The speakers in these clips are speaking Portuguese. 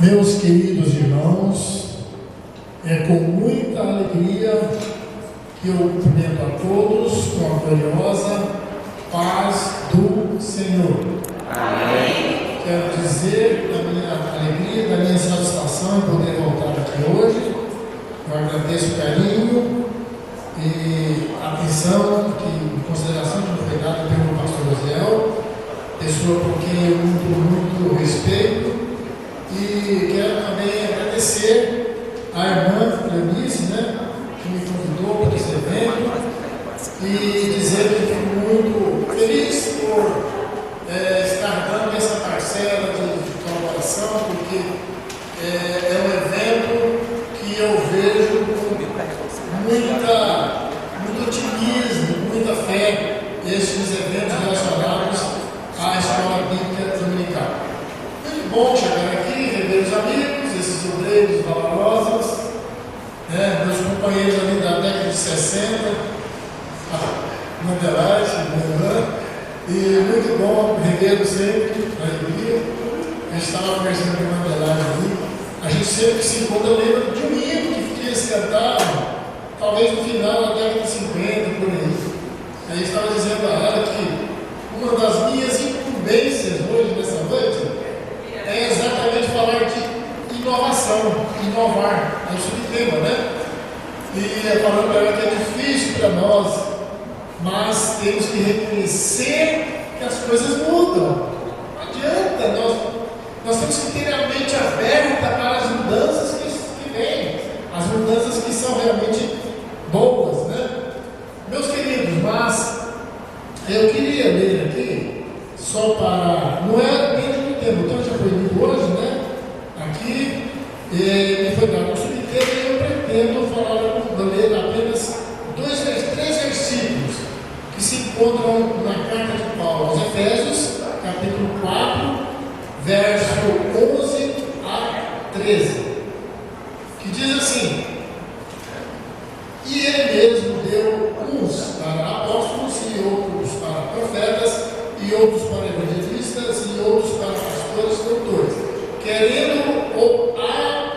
Meus queridos irmãos, é com muita alegria que eu cumprimento a todos com a gloriosa paz do Senhor. Amém. Quero dizer da minha alegria, da minha satisfação em poder voltar aqui hoje. Eu agradeço o carinho e a atenção, consideração que me foi dada pelo pastor Osiel, pessoa por quem eu muito respeito. E quero também agradecer à irmã Cleonice, que me convidou para esse evento, e dizer que fico muito feliz por estar dando essa parcela de colaboração, porque é um evento que eu vejo com muito otimismo, muita fé, esses eventos relacionados à Escola Bíblica Dominical. Muito bom chegar aqui, rever os amigos, esses obreiros valorosos, meus companheiros ali da década de 60, Mandelage, e muito bom revê-los sempre, na alegria. A gente estava conversando com o Mandelage ali, a gente sempre se encontra, lembra do domingo que eles cantavam, talvez no final da década de 50, por aí. A gente estava dizendo a ela que uma das minhas incumbências hoje, nessa noite, é exatamente falar de inovação, inovar, é o subtema, E falando para ela que é difícil para nós, mas temos que reconhecer que as coisas mudam. Não adianta, nós temos que ter a mente aberta para as mudanças que vêm, as mudanças que são realmente boas, Meus queridos, mas eu queria ler aqui, só para, não é dentro do tema, então já foi lido hoje, aqui, me foi dado um subtema e eu pretendo ler apenas três versículos que se encontram na carta de Paulo aos Efésios, capítulo 4, verso 11 a 13, que diz assim: e ele mesmo deu uns para apóstolos e outros para profetas e outros para evangelistas e outros para pastores e doutores, querendo o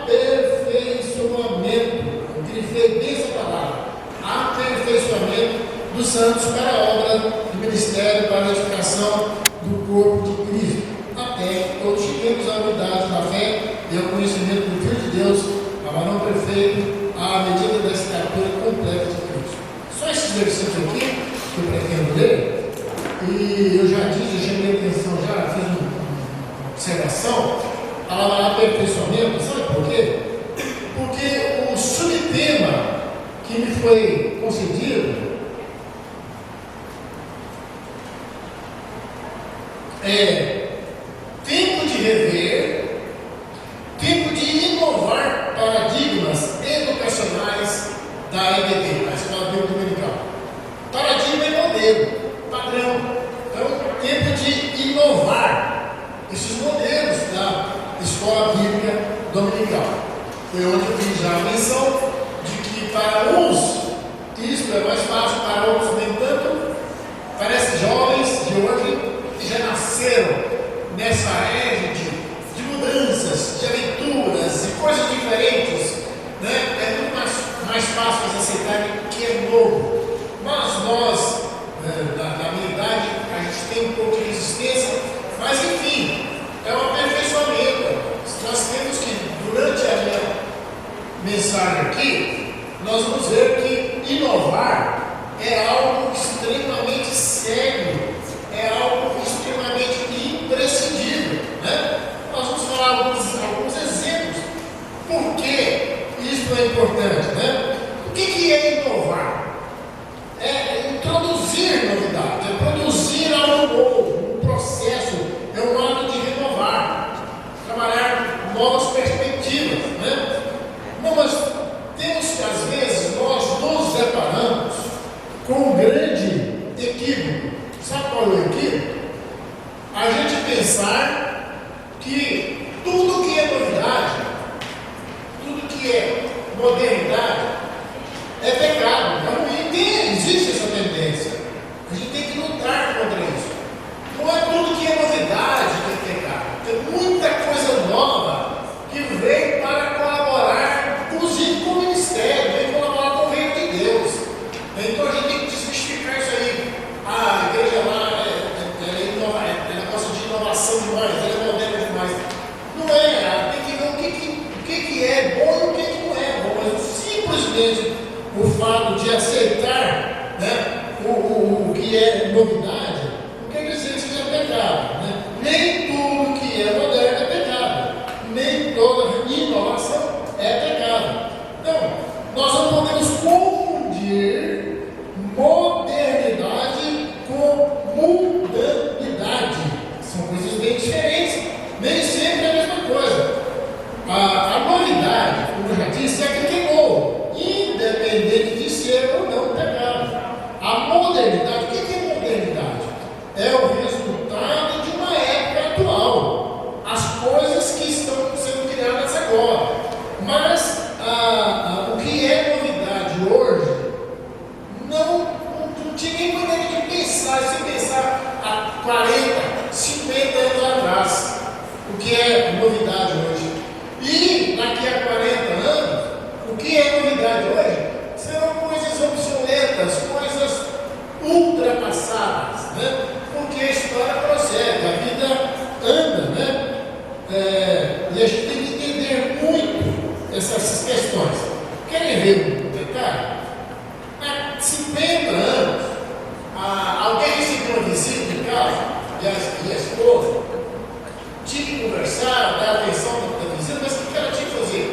aperfeiçoamento, eu grifei bem essa palavra, aperfeiçoamento dos santos para a obra do ministério, para a edificação do corpo de Cristo, até que todos cheguemos à unidade da fé e ao conhecimento do Filho de Deus, ao varão perfeito, à medida da estatura completa de Cristo. Só esses versículos aqui que eu pretendo ler. E eu já disse, eu chamei a atenção, já fiz uma observação, a palavra aperfeiçoamento, sabe por quê? Porque o subtema que me foi concedido é tempo de rever, tempo de inovar paradigmas educacionais da EBD, a Escola Bíblica Dominical. Paradigma é modelo, padrão. Então, tempo de inovar esses modelos da Escola Bíblica Dominical. Foi onde eu fiz já a menção de que para uns isso é mais fácil, para outros nem tanto. Parece jovens de hoje que já nasceram nessa era de mudanças, de aventuras e coisas diferentes, É muito mais fácil eles aceitarem que é novo. Mas nós, da minha idade, a gente tem um pouco de resistência, mas enfim, é um aperfeiçoamento. Nós temos que, durante a minha mensagem aqui, nós vamos ver que inovar é algo extremamente sério, é algo extremamente imprescindível, Nós vamos falar alguns exemplos. Por que isso é importante, O que é inovar? É introduzir novidades, é produzir algo novo, um processo, é um ato de renovar, trabalhar novas perspectivas, Não, mas temos que, às vezes, nós nos deparamos com um grande equívoco. Sabe qual é o equívoco? A gente pensar que tudo que é novidade, tudo que é modernidade, é pecado, é ruim. Existe essa tendência. A gente tem que lutar contra isso. Não é tudo que é novidade que é pecado. Tem muita coisa nova que fato de aceitar, né, o que é novidade, não quer dizer que seja pecado. Né? Nem tudo que é moderno é pecado. Nem toda inovação é pecado. Então, nós não podemos confundir modernidade com mundanidade. São coisas bem diferentes. Nem sempre é a mesma coisa. A novidade, como eu já disse, é que queimou, independente de ser ou não pecado. A modernidade, o que é modernidade? É o resultado de uma época atual. As coisas que estão sendo criadas agora. Mas o que é novidade hoje, não tinha nem maneira de pensar, se pensar há 40, 50 anos atrás, o que é novidade hoje. E daqui a 40 anos, o que é novidade hoje serão coisas obsoletas, coisas ultrapassadas, né? Porque a história prossegue, a vida anda, né? E a gente tem que entender muito essas questões. Querem ver um detalhe? Há 50 anos, alguém recebeu uma visita de casa, e a esposa tinha que conversar, dar atenção da visita, mas o que ela tinha que fazer?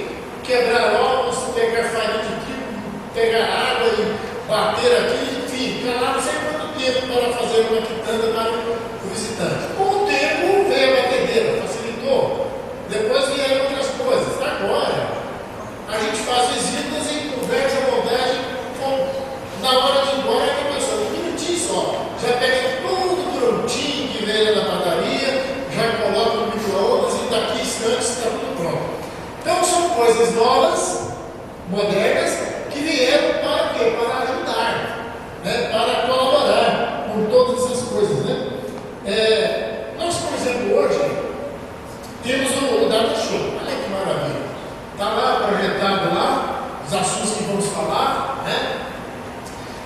Quebrar ovos, pegar farinha de trigo, pegar água e bater aqui, enfim, ficar lá não sei quanto tempo para fazer uma quitanda para o visitante. Com o tempo veio a batedeira, facilitou. Depois vieram outras coisas. Agora, a gente faz visitas e conversa à vontade, na hora de ir embora, a pessoa, um minutinho só, já pega tudo prontinho que veio da padaria, já coloca no micro-ondas e daqui instantes está tudo pronto. Então são coisas novas, modernas, que vieram para quê? Para ajudar, né? Para colaborar com todas essas coisas. Né? Nós, por exemplo, hoje temos o Data Show. Olha que maravilha. Está lá projetado lá, os assuntos que vamos falar, né?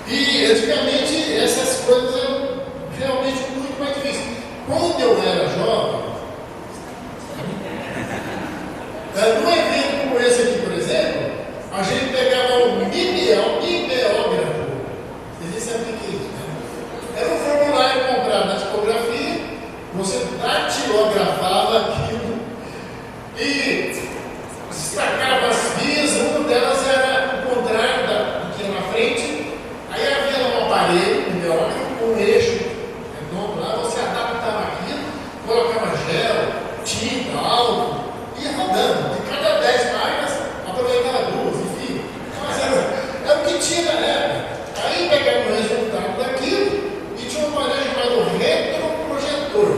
E antigamente essas coisas eram realmente muito mais difíceis. Quando eu era jovem, num evento como esse aqui, por exemplo, a gente pegava um mimeógrafo. Vocês sabem o que é isso, né? Era um formulário comprado na tipografia, você datilografava aquilo e destacava as vias, uma delas era o contrário do que ia na frente, aí havia um aparelho, um mimeógrafo, com um eixo redondo lá, você adaptava aquilo, colocava gel, tinta, álcool, ia rodando. De cada 10 marcas, aproveitava duas, enfim. Mas era o que tinha na época. Aí pegava o resultado daquilo e tinha um aparelho chamado retroprojetor.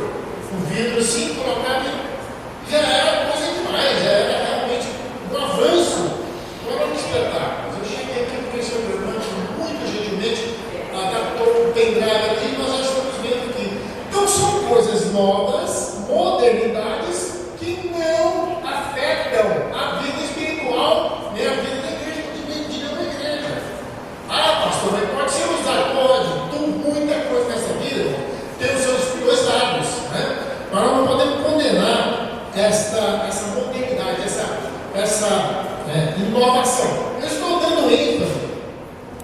O vidro assim, colocava e já era coisa demais, já era realmente um avanço. Não era um espetáculo. Eu cheguei aqui porque o seu irmão muito gentilmente adaptou um pendrive aqui e nós já estamos vendo aqui. Então são coisas novas, modernidades, que não afetam a vida espiritual nem a vida da igreja, de nenhuma igreja. Pastor, mas pode ser usado, pode, muita coisa nessa vida tem os seus dois lados, né? Mas nós não podemos condenar essa modernidade, essa inovação. Eu estou dando ênfase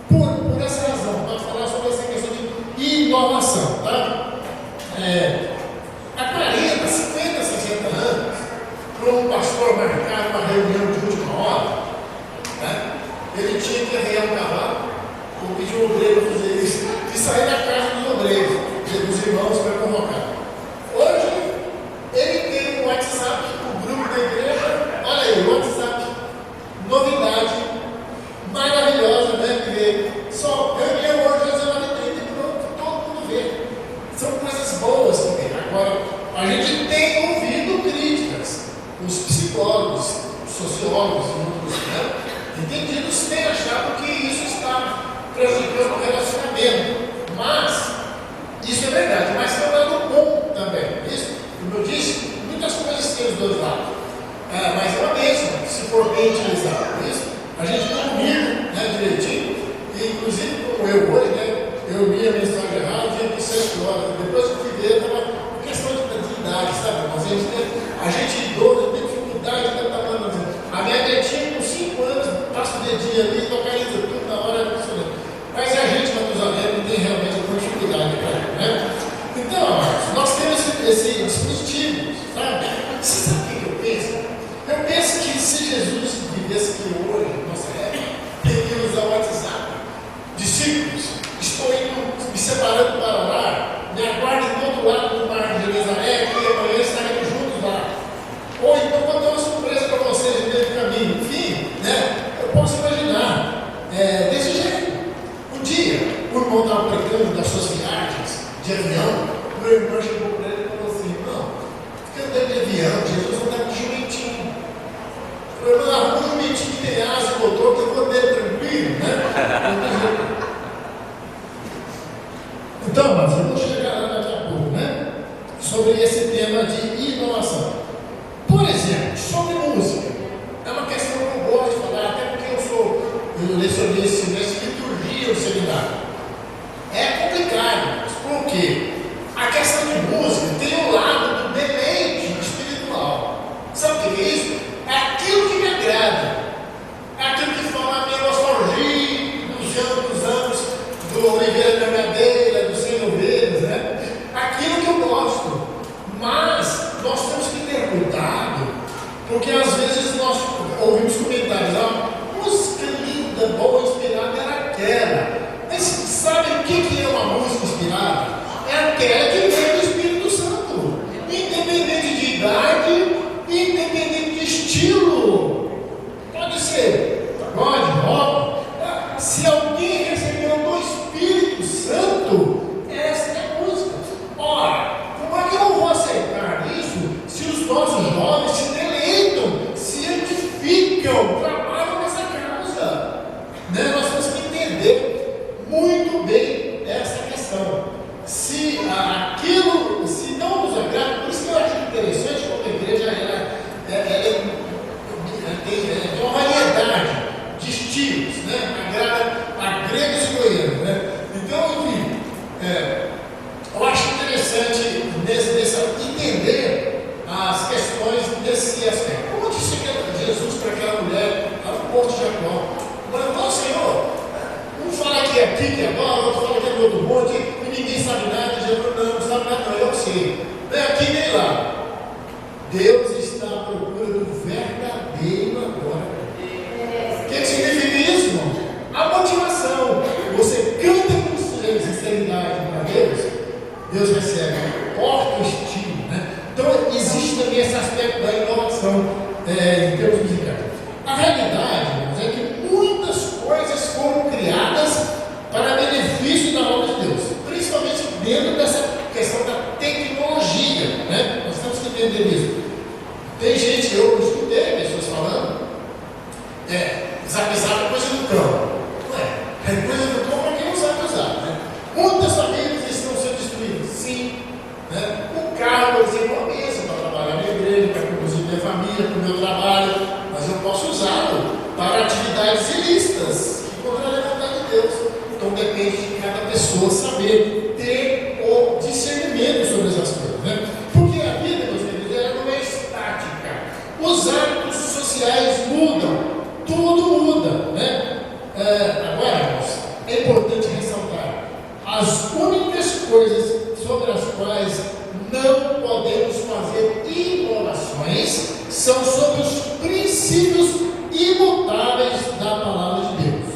por essa razão, para falar sobre essa questão de inovação, tá? Há 40, 50, 60 anos, para um pastor marcar uma reunião de última hora, né? Ele tinha que arrear um cavalo, ou pedir um obreiro a fazer isso, e sair da casa dos obreiros, dos irmãos para convocar. Hoje, ele tem um WhatsApp, o grupo da igreja, olha aí, o WhatsApp, novidade, maravilhosa, né? Que só reunião hoje às 19h30 e pronto, todo mundo vê. São coisas boas também. Agora, a gente tem ouvido críticas. Os psicólogos, os sociólogos e outros, né, entendidos têm achado que isso está prejudicando o relacionamento. Mas, isso é verdade, mas tem um lado bom também. Isso, como eu disse, muitas coisas têm os dois lados. Mas é uma bênção, se for bem utilizado. Isso, a gente está unido, né, direitinho. E, inclusive, como eu hoje, né, eu li a minha história errada, tinha que 7 horas. Depois que eu fui ver, estava questão de idade, sabe? Mas a gente idoso tem dificuldade de estar falando. A minha netinha com 5 anos, passa o dedinho ali, localiza tudo na hora. Porque às vezes nós ouvimos comentários, música linda, boa, inspirada era aquela. Mas sabe o que é uma música inspirada? É aquela que vem do Espírito Santo. Independente de idade, independente de estilo. Pode ser pagode, rock. Se alguém recebeu do Espírito Santo, essa é a música. Ora, como é que eu não vou aceitar isso se os nossos jovens se deleitam, se edificam, trabalham nessa causa? Né? Nós temos que entender muito bem essa questão. Se aquilo, se não nos agrada, por isso que eu acho interessante como a igreja tem uma variedade de estilos, né? Agrada a gregos e goianos, né? Então, enfim, eu acho interessante entender as questões desse aspecto. Como disse Jesus para aquela mulher lá no Porto de Jacó? Então, Senhor, um fala que é aqui, que é agora, outro fala que é do outro monte, e ninguém sabe nada. Jesus não sabe nada, não, eu sei. Nem aqui nem lá. Deus está à procura do verdadeiro agora. O que significa isso, irmão? A motivação. Você canta com sinceridade para Deus, Deus recebe. Porta o estilo, né? Então existe também esse aspecto da inovação em termos musicais. A realidade, irmãos, é que muitas coisas foram criadas para benefício da obra de Deus, principalmente dentro dessa questão da tecnologia, né? Nós temos que entender isso. Tem gente, eu escutei pessoas falando, zap é coisa do cão. Não é coisa do cão para quem não sabe usar, né? Muitas famílias estão sendo destruídas, sim. Né? O carro, por exemplo, é uma bênção para trabalhar na igreja, para conduzir minha família, para o meu trabalho, mas eu posso usá-lo para atividades ilícitas, que contrariam a vontade de Deus. Então depende de cada pessoa saber ter o discernimento sobre essas coisas, né? Porque a vida, meus queridos, ela não é estática. Os hábitos sociais mudam, tudo muda, né? Agora, irmãos, é importante ressaltar: as únicas coisas sobre as quais não podemos fazer inovações são sobre os princípios imutáveis da palavra de Deus.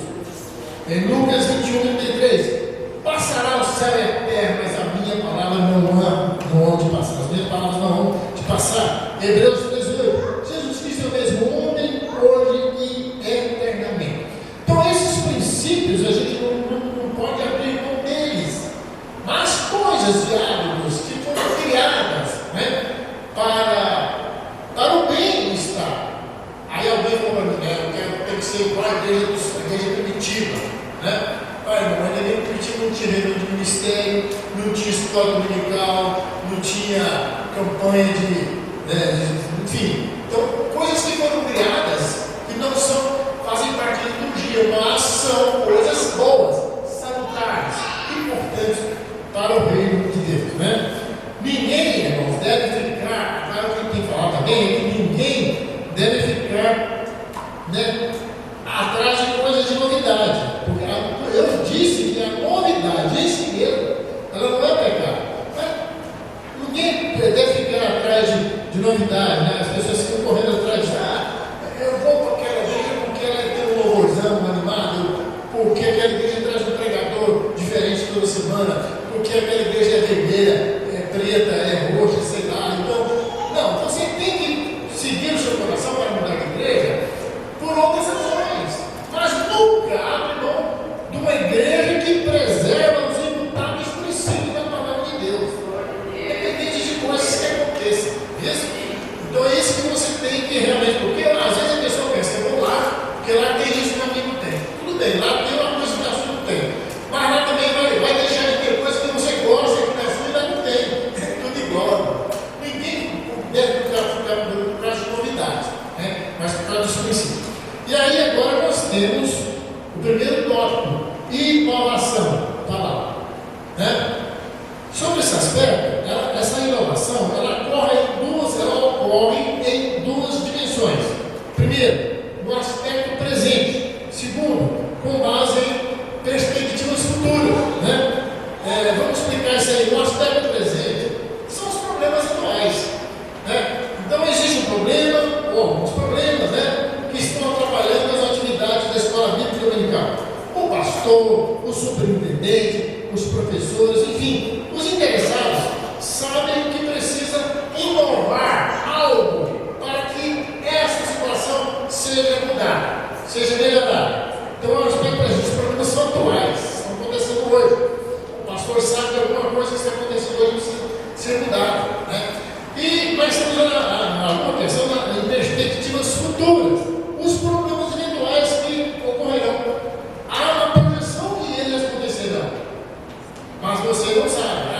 Em Lucas 21:33, passará o céu eterno, mas a minha palavra não há de passar. As minhas palavras não hão de passar. Hebreus 18, Jesus Cristo é o mesmo ontem, hoje e eternamente. Então esses princípios a gente não pode abrir mão deles. Mas coisas de hábitos que foram criadas, né, para o bem-estar. Aí alguém falou para mim, eu tenho que ser igual a igreja primitiva, né? Irmão, a igreja primitiva não tinha reunião de ministério, não tinha escola dominical, não tinha campanha enfim. Então, coisas que foram criadas que não fazem parte da liturgia, mas são coisas boas, salutares, importantes para o reino de Deus, né? Ninguém, irmãos, deve ficar, claro que tem que falar também, é que ninguém deve ficar, né, atrás de coisas de novidade, porque eu disse que a novidade em si mesmo, ela não é pecado. Ninguém deve ficar atrás de novidade, né? As pessoas ficam correndo atrás de, eu vou para aquela igreja porque ela tem um louvorzão animado, porque aquela igreja traz um pregador diferente toda semana, porque aquela igreja é vermelha, é preta, é roxa, sei lá. Então, não, você tem que seguir o seu coração para mudar de igreja por outras razões, mas nunca abre mão de uma igreja que preserva os imutáveis princípios da palavra de Deus, independente de coisas que aconteçam. Então é isso que você tem que realmente, porque às vezes a pessoa pensa, eu vou lá, porque lá tem isso que aqui não tem. Tudo bem, lá tem uma coisa que na sua não tem, mas lá também vai deixar de ter coisa que você gosta, que na sua ainda não tem. É tudo igual. Ninguém deve ficar por causa de novidades, né? Mas por causa dos princípios. E aí agora nós temos o primeiro tópico: inovação, palavra, né? Sobre esse aspecto, essa inovação, ela ocorre em duas dimensões. Primeiro, no aspecto presente. Segundo, com base em perspectivas futuras, né? Vamos explicar isso aí. No aspecto presente, são os problemas atuais, né? Então existe um problema, superintendente, os professores, enfim, os interessados sabem que precisa inovar algo para que essa situação seja mudada, seja melhorada. Então, eu respeito para a gente, os problemas são atuais, estão acontecendo hoje. O pastor sabe que alguma coisa que está acontecendo hoje precisa ser mudada, né? Mas temos uma questão em perspectivas futuras, os problemas eventuais que ocorrerão. Há uma projeção que eles acontecerão, mas você não sabe,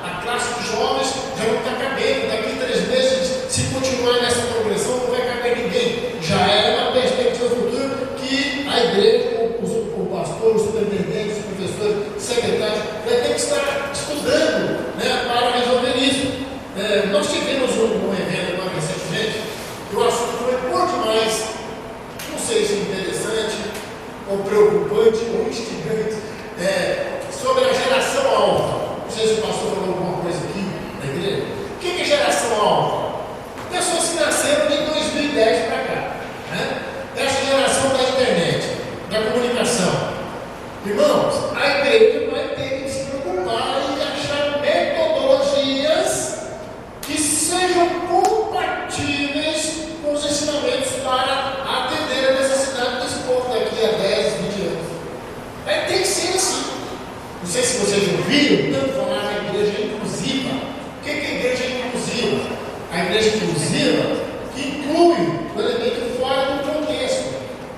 a classe de jovens já não está cabendo, daqui 3 meses, se continuar nessa progressão, não vai caber ninguém. Já é uma perspectiva futura que a igreja, o pastor, os superintendentes, os professores, secretários, vai ter que estar estudando, né, para resolver isso. Nós tivemos um evento agora recentemente, que o assunto foi por demais, não sei se interessante, ou preocupante, ou instigante, sobre a geração alfa. Não sei se o pastor falou alguma coisa aqui na igreja. O que é geração alfa? Pessoas que nasceram de 2010 para cá, né? Essa geração da internet, da comunicação. Irmãos, a igreja vai ter que se preocupar em achar metodologias que sejam compatíveis com os ensinamentos para atender a necessidade desse povo daqui a 10, 20 anos. Vai ter que ser assim. Não sei se vocês ouviram tanto falar da igreja inclusiva. O que é a igreja inclusiva? A igreja inclusiva que inclui o elemento fora do contexto.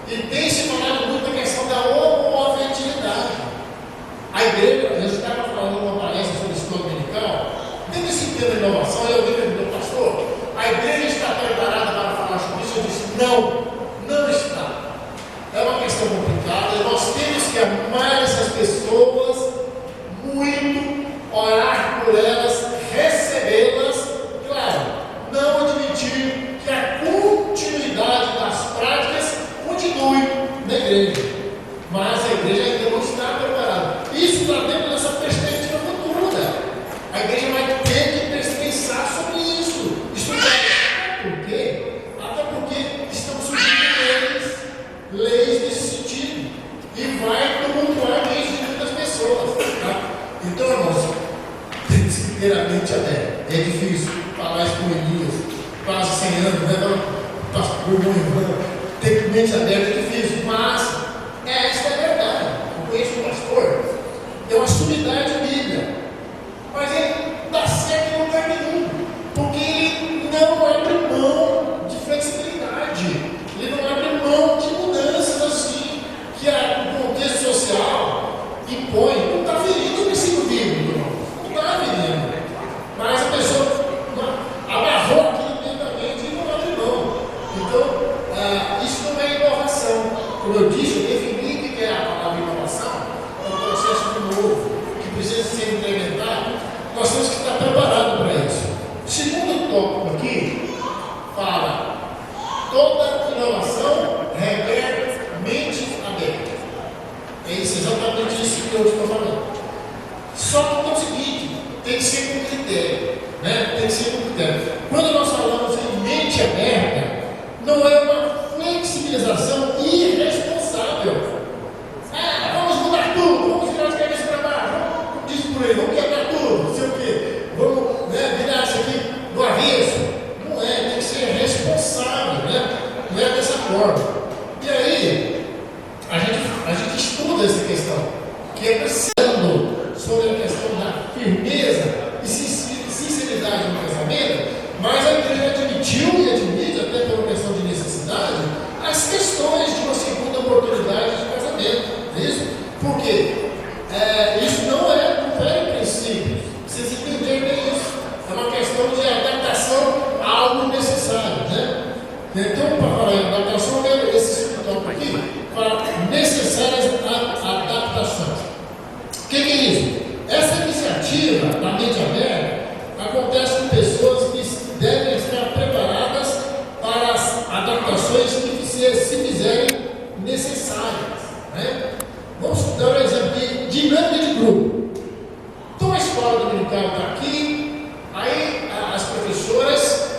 E tem se falado muito da questão da homoafetividade. A igreja, eu estava falando numa palestra sobre escola dominical, dentro desse tema de inovação, eu disse meu pastor, a igreja está preparada para falar sobre isso? Eu disse, não está. É uma questão complicada, nós temos que amar essas pessoas muito, orar por elas, recebê-las, claro, não admitir que a continuidade das práticas continue na igreja, mas a igreja ainda não está preparada. Isso está dentro dessa perspectiva futura. A igreja vai ter que pensar sobre isso, estudar. Por quê? Até porque estão surgindo leis nesse sentido, e vai tumultuar a mente de muitas pessoas. Tá? Então, irmãos, tem que se ter a mente aberta. É difícil falar isso com Elias, quase 100 anos, né? Pastor, irmão, ter mente aberta é difícil, mas esta é a verdade. Eu conheço um pastor, é uma sumidade bíblica, mas ele dá certo em lugar nenhum, porque ele não abre mão de flexibilidade, ele não abre mão de mudanças assim, que o contexto social impõe. Não está ferindo o princípio bíblico, irmão. Não está ferindo, mas a pessoa amarrou aquilo mentalmente e não abre mão. Então, isso não é inovação. Como eu disse, eu defini o que é a palavra inovação. É um processo novo, que precisa ser implementado. Nós temos que estar preparados para isso. O segundo tópico aqui fala: toda inovação requer mente aberta. É isso, exatamente isso que eu estou falando. Só que é o seguinte, tem que ser com critério, né? Tem que ser com critério. Quando nós falamos em mente aberta, não é uma flexibilização irresponsável. Vamos mudar tudo, vamos virar as cabeças para baixo, vamos, diz por aí, vamos quebrar tudo, não sei o quê, vamos, né, virar isso aqui do avesso. Não é, tem que ser responsável, né? Não é dessa forma. E aí, a gente estuda essa questão, que é precisando sobre a questão da firmeza e sinceridade no casamento, mas a igreja admitiu e admite, até por questão de necessidade, as questões de uma segunda oportunidade de casamento. É isso? Por quê? Isso não é princípio. Vocês entenderam bem isso. É uma questão de adaptação a algo necessário, né? Então, para falar em adaptação, eu quero esse tópico aqui para necessárias adaptações. O que é isso? Essa iniciativa da mente aberta acontece com pessoas que devem estar preparadas para as adaptações que se fizerem necessárias, né? Vamos dar um exemplo de dinâmica de grupo. Então a escola dominical está aqui, aí as professoras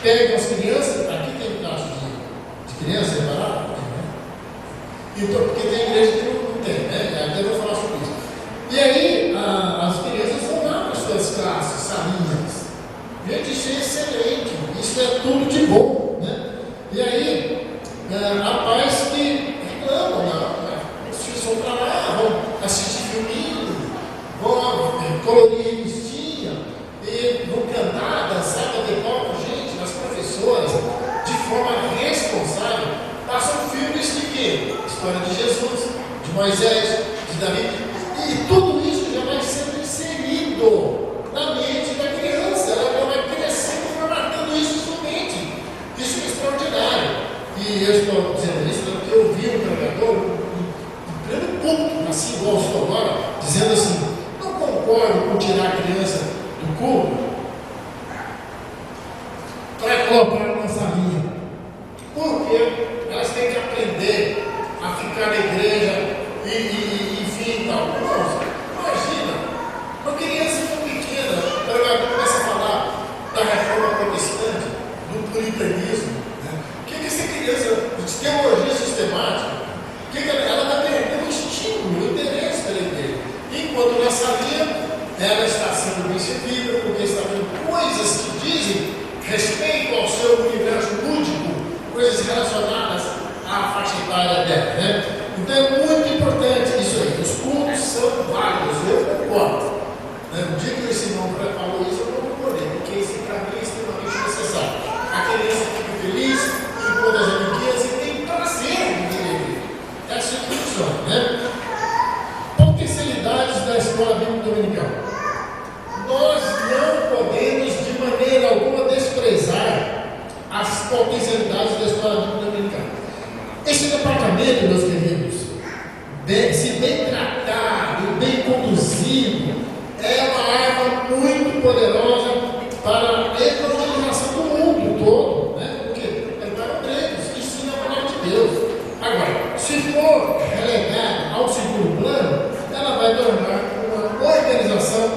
pegam as crianças, aqui tem um caso de criança separada, né? Então, porque tem igreja que não tem, né? Até vou falar forma responsável, passam filmes de quê? História de Jesus, de Moisés, de Davi, e tudo isso já vai sendo inserido na mente da criança, ela vai crescendo, formatando isso em sua mente. Isso é extraordinário. E eu estou dizendo isso porque eu vi um pregador, em pleno culto, assim igual eu estou agora, dizendo assim: não concordo com tirar a criança do culto para colocar na salinha, porque elas têm que aprender a ficar na igreja e enfim tal. Irmãos, imagina, uma criança tão pequena, o pregador começa a falar da reforma protestante, do puritanismo, né? O que essa criança, de teologia sistemática, ela vai perder o estímulo, o interesse pela igreja, enquanto na salinha ela está sendo bem servida, porque está vendo coisas que dizem respeito ao seu universo lúdico, coisas relacionadas à faixa etária dela, né? Então é muito importante isso aí. Os cultos são válidos, eu concordo. Né? No dia que esse irmão falou isso, eu não concordei, porque esse para mim é extremamente necessário. A criança fica feliz, enquanto as amiguinhas e tem prazer em viver. É assim que funciona, né? Potencialidades da escola bíblica dominical. Nós não podemos de maneira alguma desprezar as potencialidades da escola bíblica dominical. Esse departamento, meus queridos, se bem tratado, bem conduzido, é uma arma muito poderosa para a evangelização do mundo todo, né? Porque é para obreiros, ensina a palavra de Deus. Agora, se for relegada ao segundo plano, ela vai tornar uma organização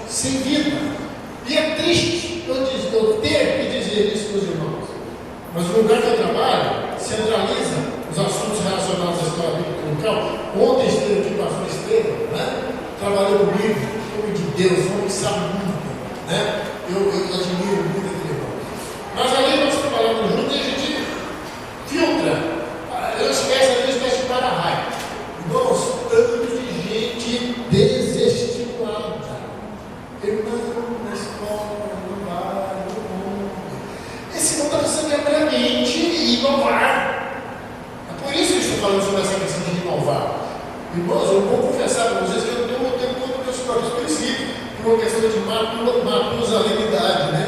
sem vida. E é triste eu ter que dizer isso para os irmãos, mas o lugar que eu trabalho centraliza os assuntos relacionados à escola bíblica dominical. Ontem esteve aqui o pastor Estevam, né? Trabalhou comigo, homem de Deus, homem que sabe muito, né? Eu admiro muito aquele irmão. Mas ali nós trabalhamos juntos e a gente filtra. Eu esqueço, às vezes, de para-raio. Irmãos, tanto de gente desestimulada. Irmão, na escola, no bar, no mundo. Esse irmão está precisando abrir a mente e inovar. É por isso que eu estou falando sobre essa questão de inovar. Irmãos, eu vou confessar para vocês que eu tenho todo o meus próprios princípios, por uma questão de matusalidade, né?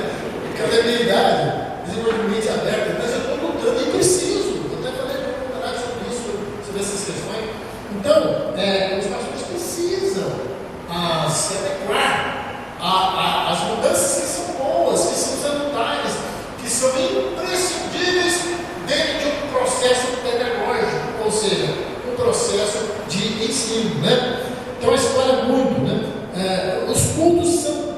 Cadê a minha idade? Desenvolvimento aberto, mas eu estou lutando e preciso. Eu até falei para falar sobre isso, sobre essas questões. Então, os pastores precisam se adequar às mudanças que são boas, que são salutares, que são imprescindíveis dentro de um processo pedagógico, ou seja, um processo de ensino, né? Então a escola é muito, né? Os cultos são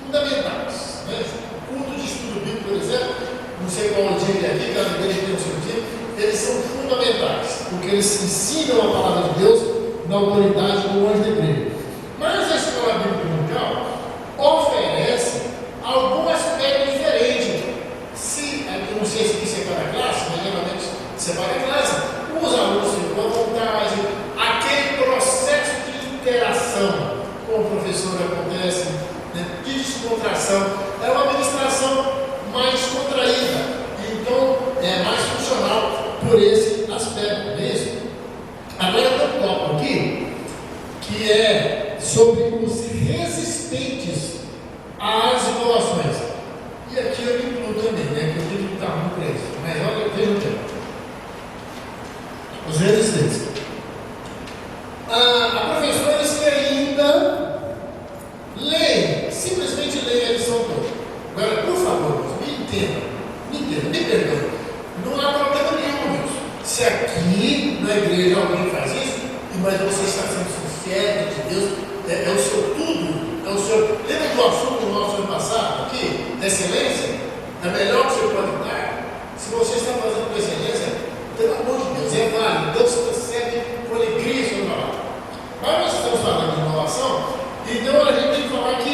fundamentais, né? O culto de estudo bíblico, por exemplo, não sei qual o dia que é aqui, cada igreja tem o seu dia, eles são fundamentais, porque eles ensinam a palavra de Deus na autoridade do anjo da igreja. Mas a escola bíblica dominical oferece algum aspecto diferente. Eu não sei se aqui separa a classe, mas geralmente separa a classe. Os alunos ficam à vontade, aquele processo de interação com o professor acontece, né, de descontração. É uma administração mais contraída, então é mais funcional por esse aspecto mesmo. Agora tem um tópico aqui que é sobre os resistentes às inovações. E aqui eu me incluo também, né? Que eu tenho que estar muito preso. Mas olha, veja o tempo. Os resistentes. A professora que ainda lê, simplesmente lê a lição toda. Agora, por favor, me entenda, me perdoe. Não há problema nenhum nisso. Se aqui na igreja alguém faz isso, mas você está sendo sincero de Deus, é o seu tudo, é o seu. Lembra do assunto do nosso ano passado aqui, da excelência? É melhor que você pode dar. Se você está fazendo com excelência, pelo amor de Deus, é válido. Deus recebe com alegria sobre a palavra. Mas nós estamos falando de inovação, então a gente tem que falar que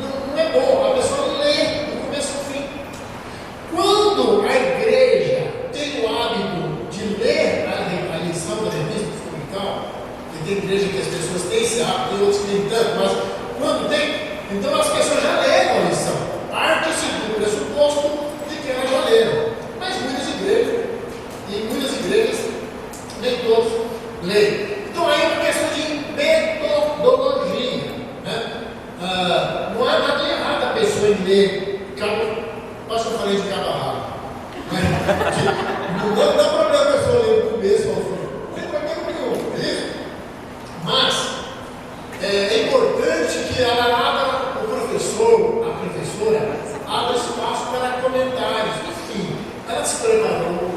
não é bom a pessoa ler do começo ao fim. Quando a igreja tem o hábito de ler a lição da revista dominical, e tem igreja que as pessoas têm esse hábito, tem outros que nem tanto, Não dá problema a pessoa ler do começo ao fim. Não tem problema nenhum, é isso? Mas é importante que ela abra, o professor, a professora, abra espaço para comentários. Enfim, ela se preparou,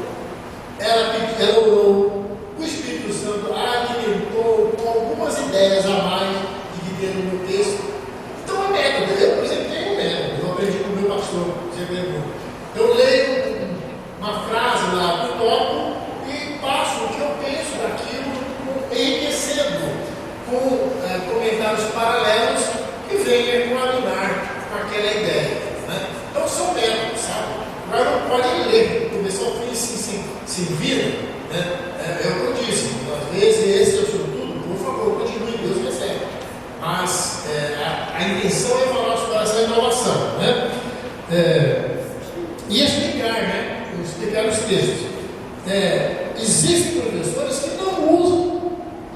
ela orou, o Espírito Santo a alimentou com algumas ideias a mais de que tem no meu texto. Então é método, eu, por exemplo, tenho um método, eu aprendi com o meu pastor, eu leio uma frase lá do topo e passo o que eu penso daquilo, enriquecendo com comentários paralelos que venham coadunar com aquela ideia. Né? Então são métodos, sabe? Agora não pode ler, começar ao fim se vira. Né? É o que eu disse, às vezes esse é o sobretudo, por favor, continue, Deus recebe. Mas a intenção é falar sobre essa inovação. Né? E explicar, né? Explicar os textos. Existem professores que não usam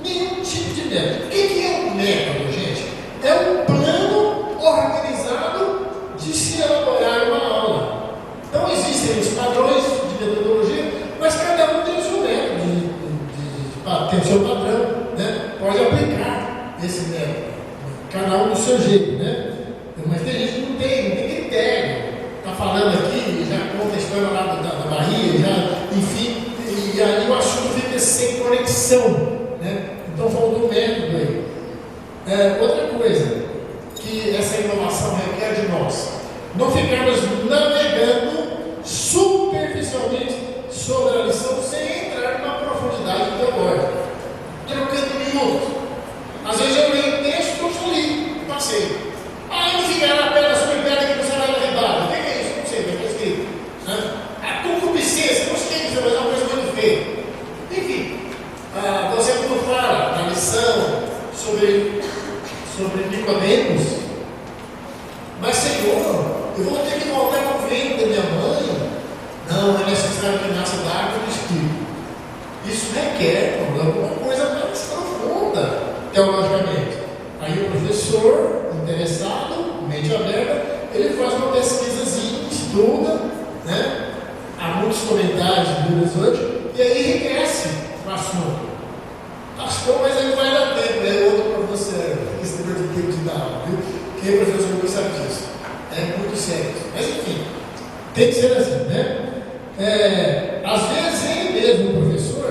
nenhum tipo de método. O que é um método, gente? É um plano organizado de se elaborar uma aula. Então existem os padrões de metodologia, mas cada um tem o seu método, tem o seu padrão, né? Pode aplicar esse método, cada um do seu jeito, né? Mas tem gente que não tem critério. Está falando aqui, já conta a história lá da Bahia, já, enfim, e aí o assunto fica sem conexão, né? Então faltou um método aí. Outra coisa que essa inovação requer de nós, não ficarmos navegando superficialmente sobre a lição sem entrar numa profundidade teológica, trocando miúdos. Às vezes eu leio o texto que eu só li, passei. Aí me ficará a pedra sobre pedra que você vai derribar. O que é isso? Não sei, mas está escrito. Né? A concupiscência, gostei de fazer uma coisa muito feia. Enfim, você quando fala na lição sobre Nicodemos, mas Senhor, eu vou ter que voltar para o ventre da minha mãe. Não, é necessário que nasça da água do Espírito. Isso requer alguma coisa mais profunda, teologicamente. Aí o professor, interessado, mente aberta, ele faz uma pesquisazinha, estuda, né? Há muitos comentários de Bíblia hoje, e aí enriquece o assunto. Pastor, mas aí não vai dar tempo, é outro para você, esse negócio de tempo de dar aula, viu? Quem é professor não sabe disso. É muito sério. Mas enfim, tem que ser assim, né? Às vezes ele mesmo, o professor,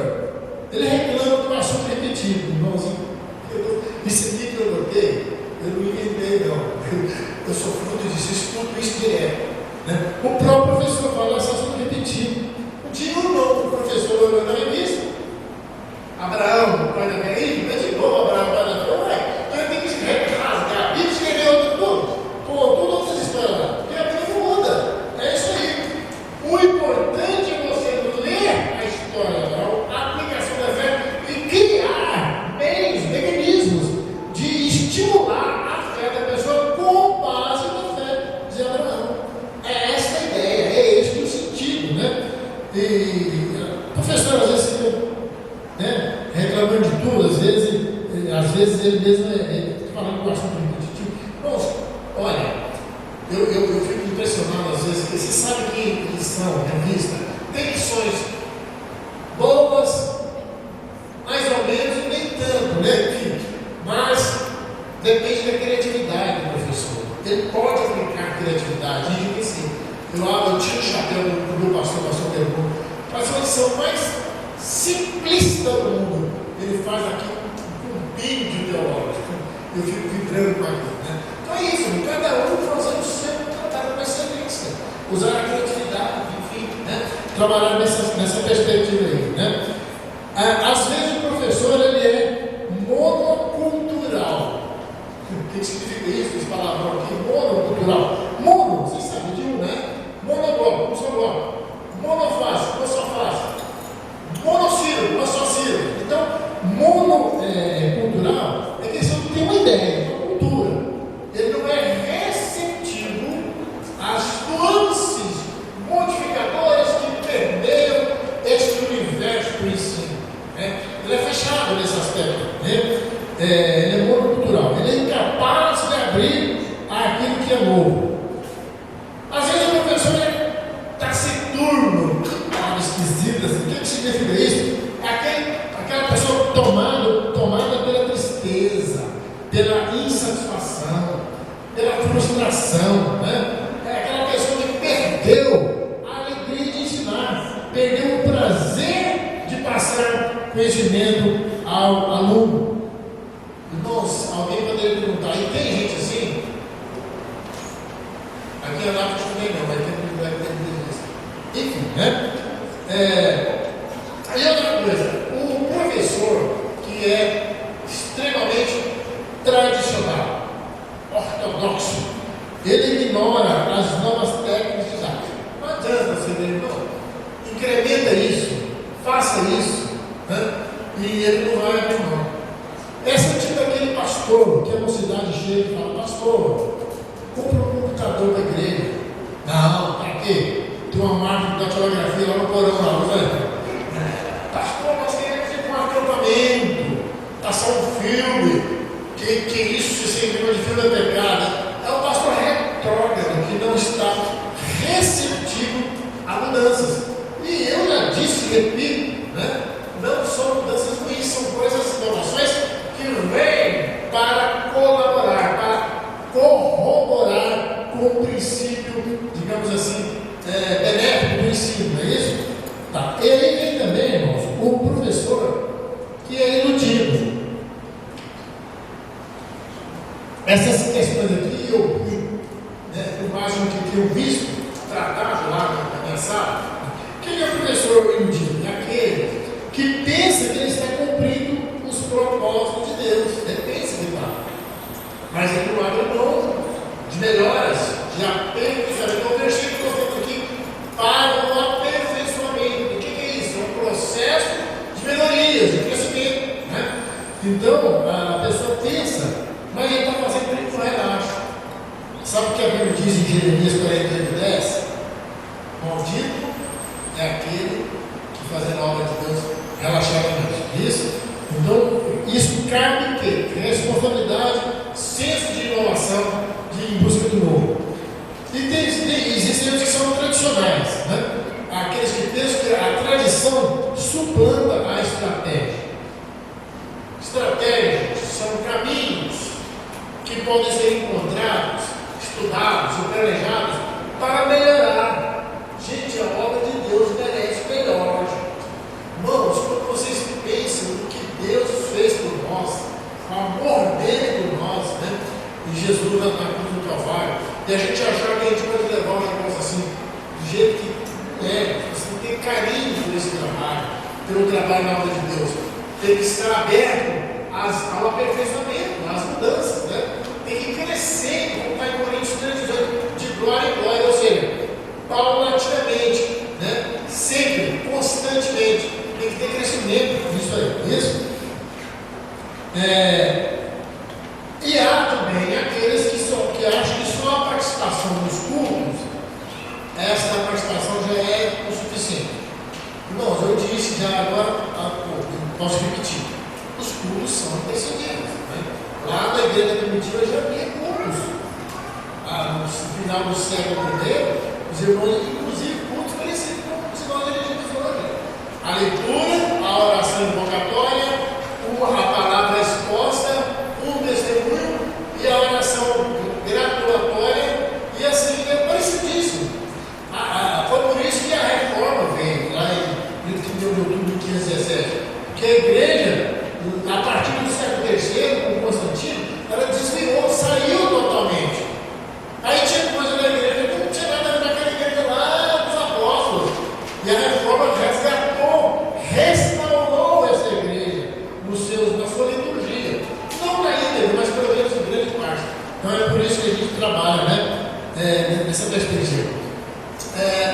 ele reclama do assunto repetido, irmãozinho. Isso aqui que eu notei, eu não inventei não. Eu sou fruto disso, estudo isso direto. Né? O próprio professor fala esse assunto repetido. Um dia ou não, o professor olhou na revista, Abraão, pai da Caíde, mas de novo Abraão, pai da Caíde, então ele tem que rasgar a Bíblia e escrever outro tudo. Pô, tudo outras histórias lá. Porque a Bíblia não muda. É isso aí. O importante é você ler a história, a aplicação da fé e criar meios, mecanismos de estimular a fé da pessoa com base na fé de Abraão. É essa a ideia, é este o sentido, né? E professor, às vezes, né, reclamando de tudo, às vezes ele mesmo está falando com o assunto repetitivo. Bom, olha, eu fico impressionado às vezes, porque você sabe que lição, revista, tem lições boas, mais ou menos, e nem tanto, né? Enfim, mas depende da criatividade do professor. Ele pode aplicar criatividade, enriquecer. Eu tiro o chapéu do meu pastor Pergunta, faz uma lição mais simplista do mundo. Ele faz aqui um vídeo teológico. Eu fico vibrando com aquilo, né? Então é isso, cada um fazendo o seu trabalho com excelência, usar a criatividade, enfim, né? Trabalhar nessa perspectiva aí, né? Às vezes o professor ele é monocultural. O que significa isso? Esse palavrão aqui, monocultural. Mono, vocês sabem de um, né? Monobloco, um só bloco. Monofácil, uma só face. Monossílabo, uma só sílaba. Então, monocultural é que ele só tem uma ideia, uma cultura. Ele não é receptivo às nuances modificadoras que permeiam este universo do ensino. Né? Ele é fechado nesse aspecto. Né? Ele é monocultural. Ele é incapaz de abrir aquilo que é novo. significa isso? Aquela pessoa tomada pela tristeza, pela insatisfação, pela frustração, né? É aquela pessoa que perdeu a alegria de ensinar, perdeu o prazer de passar conhecimento ao aluno. Irmãos, alguém poderia perguntar, e tem gente assim? Aqui é lá que eu estudei não, mas tem que lembrar que tem isso. Enfim, né? Aí outra coisa, o professor que é extremamente tradicional, ortodoxo, ele ignora as novas técnicas didáticas. Não adianta você ver, não. Incrementa isso, faça isso, né? E ele não vai abrir mão. Esse é tipo aquele pastor que a mocidade chega e fala, pastor, compra um computador da igreja. Não, para quê? Tem uma máquina de datilografia lá no porão lá, não é? Pastor, nós queremos ir para um acampamento, passar um filme, que isso se chama de filme é pecado. É o pastor retrógrado que não está receptivo a mudanças. E eu já disse e repito, né? Não são mudanças ruins, são coisas, inovações que vêm para colaborar, para corroborar com o princípio, digamos assim, benéfico do ensino, não é isso? Tá. E aí vem também, irmãos, o professor que é iludido. Essas questões aqui eu vi, né, por mais que eu visto tratado lá na minha sala. Quem é o professor iludido? É aquele que pensa que ele está cumprindo os propósitos de Deus. Ele pensa que está. Mas ele não abre mão de melhoras, de aperfeiçoamento. Então, o versículo que eu estou aqui para o aperfeiçoamento. O que é isso? É um processo de melhorias, de crescimento. Né? Então, a pessoa pensa, mas ele está fazendo tudo com relaxo. Sabe o que a Bíblia diz em Jeremias 43:10? Maldito é aquele que fazendo a obra de Deus relaxadamente. Isso? Então, isso cabe o quê? Responsabilidade, senso de inovação, de em busca do novo. E existem outros que são tradicionais, né? Aqueles que pensam que a tradição suplanta a estratégia. Estratégias são caminhos que podem ser encontrados, estudados ou planejados para melhorar. Gente, a obra de Deus merece melhor. Irmãos, quando vocês pensam no que Deus fez por nós, o amor dele por nós, né? E Jesus na cruz do Calvário, e a gente achar que a gente pode levar um negócio assim, do jeito que é, assim, ter carinho por esse trabalho, pelo trabalho na obra de Deus, tem que estar aberto ao aperfeiçoamento, às mudanças, né? Tem que crescer, como está em Coríntios 3:18, de glória em glória, ou seja, paulatinamente, né? Sempre, constantemente, tem que ter crescimento nisso aí, isso? E há também aqueles que acham que só a participação nos cultos, essa participação já é o suficiente. Irmãos, eu disse já agora, posso repetir, os cultos são decididos. Né? Lá na igreja primitiva já havia cultos. No final do século I, os irmãos, inclusive, cultos parecidos com os que nós elegemos hoje. A leitura, a oração invocatória, a palavra exposta, um testemunho e a oração gratulatória, e assim é parecidíssimo. Foi por isso que a reforma veio lá em 31 de outubro de 1517, porque a igreja, a partir do século III, com Constantino, ela desviou, saiu totalmente. Aí tinha coisa na igreja que não tinha nada a ver com aquela igreja lá dos apóstolos. E a reforma resgatou, restaurou essa igreja na sua liturgia. Não na íntegra, mas pelo menos em grande parte. Então é por isso que a gente trabalha, né, nessa perspectiva.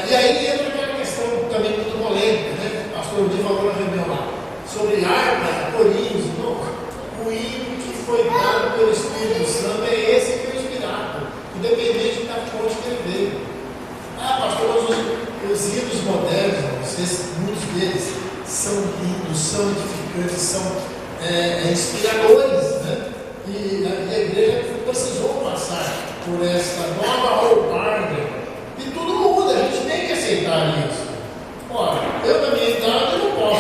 E aí entra aquela questão também muito polêmica, né? O pastor Udi falou na reunião lá, sobre harpa, corinhos. O hino que foi dado pelo Espírito Santo é esse que é o inspirado, independente da fonte que ele veio. Pastor, os hinos modernos, muitos deles são lindos, são edificantes, são inspiradores, né? E a igreja precisou passar por essa nova roupagem. E tudo muda, a gente tem que aceitar isso. Ora, eu na minha idade não posso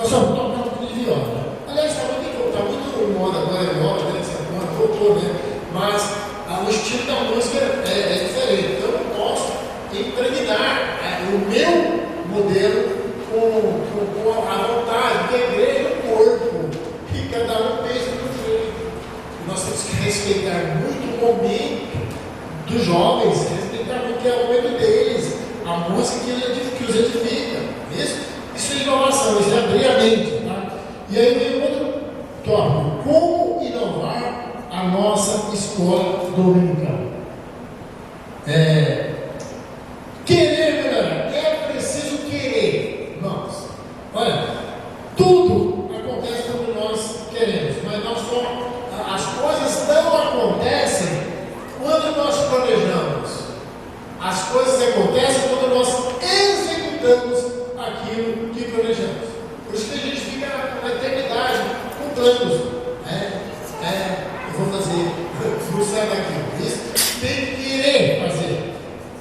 Nós vamos tocar um pouco de viola. Aliás, está muito moda agora, viola, né? Voltou, né? Mas o estilo da música é diferente. Então eu posso impregnar o meu modelo com a vontade, que a igreja é o corpo, que cada um pensa do jeito. Nós temos que respeitar muito o momento dos jovens, respeitar muito que é o momento deles, a música que os edifica. Isso é inovação, isso é abrir a mente. Tá? E aí vem outro tópico: como inovar a nossa escola dominical. Querer melhorar, é preciso querer. Nós, olha, tudo acontece quando nós queremos, mas não só. As coisas não acontecem quando nós planejamos. As coisas acontecem quando nós executamos aquilo que planejamos. Por isso que a gente fica na eternidade com planos. Eu vou fazer, vou sair daqui. Isso tem que querer fazer.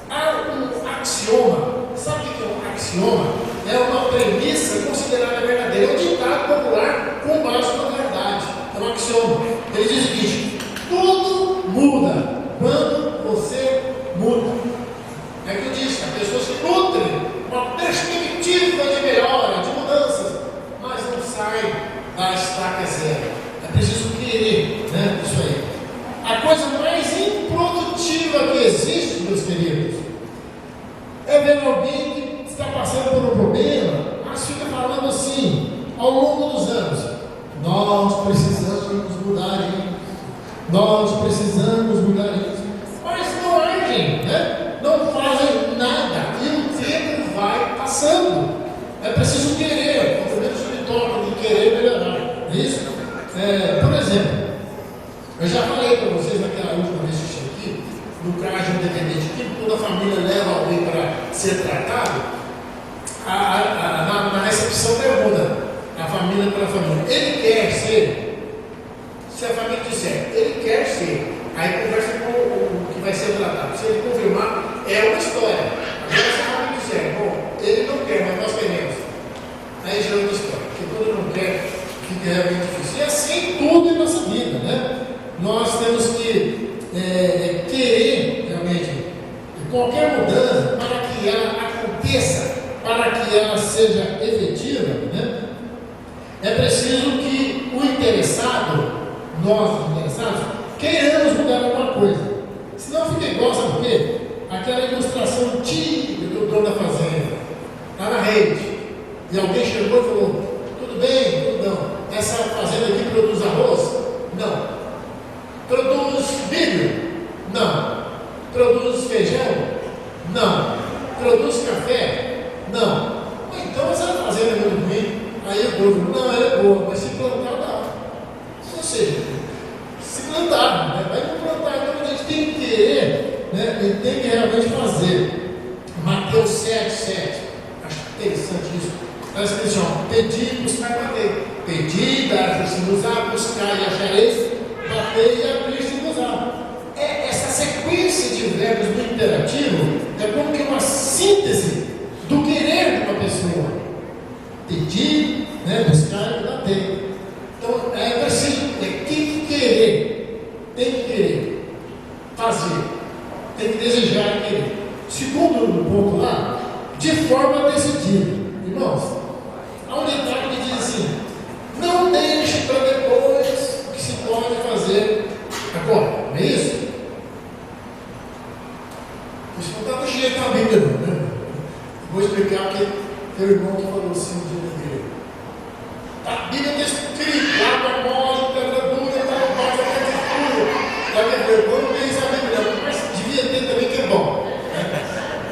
Há um axioma. Sabe o que é um axioma? É uma premissa considerada verdadeira. É um ditado popular com base na verdade. É um axioma. Ele diz o seguinte: tudo muda quando você muda. É que eu disse, as pessoas se nutrem uma perspectiva de melhora, de mudanças, mas não saem da estaca zero. É preciso querer, né? Isso aí. A coisa mais improdutiva que existe, meus queridos, é ver alguém que está passando por um problema, mas fica falando assim, ao longo dos anos: nós precisamos mudar isso, nós precisamos mudar isso, mas não agem, né? Não fazem nada, e o tempo vai passando. É preciso querer, pelo menos o toque de querer melhorar. É isso? Por exemplo, eu já falei para vocês naquela última vez que eu estive aqui, no CRAS independente, que toda a família leva alguém para ser tratado. Na recepção pergunta a família pela família: ele quer ser? Se a família disser ele quer ser, aí conversa com o que vai ser tratado. Se ele confirmar, é uma história. Agora, se a família disser: bom, ele não quer, mas nós queremos, aí já é outra história. Porque quando ele não quer, fica realmente difícil. E assim tudo em nossa vida, né? Nós temos que querer realmente qualquer mudança para que ela aconteça, para que ela seja efetiva, né? É preciso que o interessado, nós interessados, queiramos mudar alguma coisa. Senão fica igual, sabe o quê? Aquela ilustração típica do dono da fazenda. Está na rede. E alguém chegou e falou: tudo bem, tudo não. Essa fazenda aqui produz arroz? Não. Produz milho? Não. Produz feijão? Não. Produz café? Não. Então essa fazenda é muito ruim. Aí o povo: não, ela é boa, mas se plantar dá. Ou seja, se plantar, né? Vai plantar, então a gente tem que querer, né? E tem que realmente fazer. Mateus 7,7. Acho interessante isso. Está escrito assim: pedi, buscar e bater. Pedi, dar-vos-nos-á, buscar e achareis, bater e abrir-se-nos-á. Essa sequência de verbos no imperativo é como que uma síntese do querer de uma pessoa. Pedir, né, buscar e bater. Então é preciso, tem que querer, fazer, tem que desejar e querer. Segundo ponto lá, de forma decidida. Irmãos, há um detalhe que diz assim: não deixe para depois o que se pode fazer agora. Não é isso? Isso não está do jeito da Bíblia, não, né? Vou explicar porque tem um irmão que falou assim um dia na igreja. A Bíblia está escrita: água mole, pedra dura, tal, bota, pedra dura. Eu não tenho essa Bíblia, mas devia ter também, que é bom.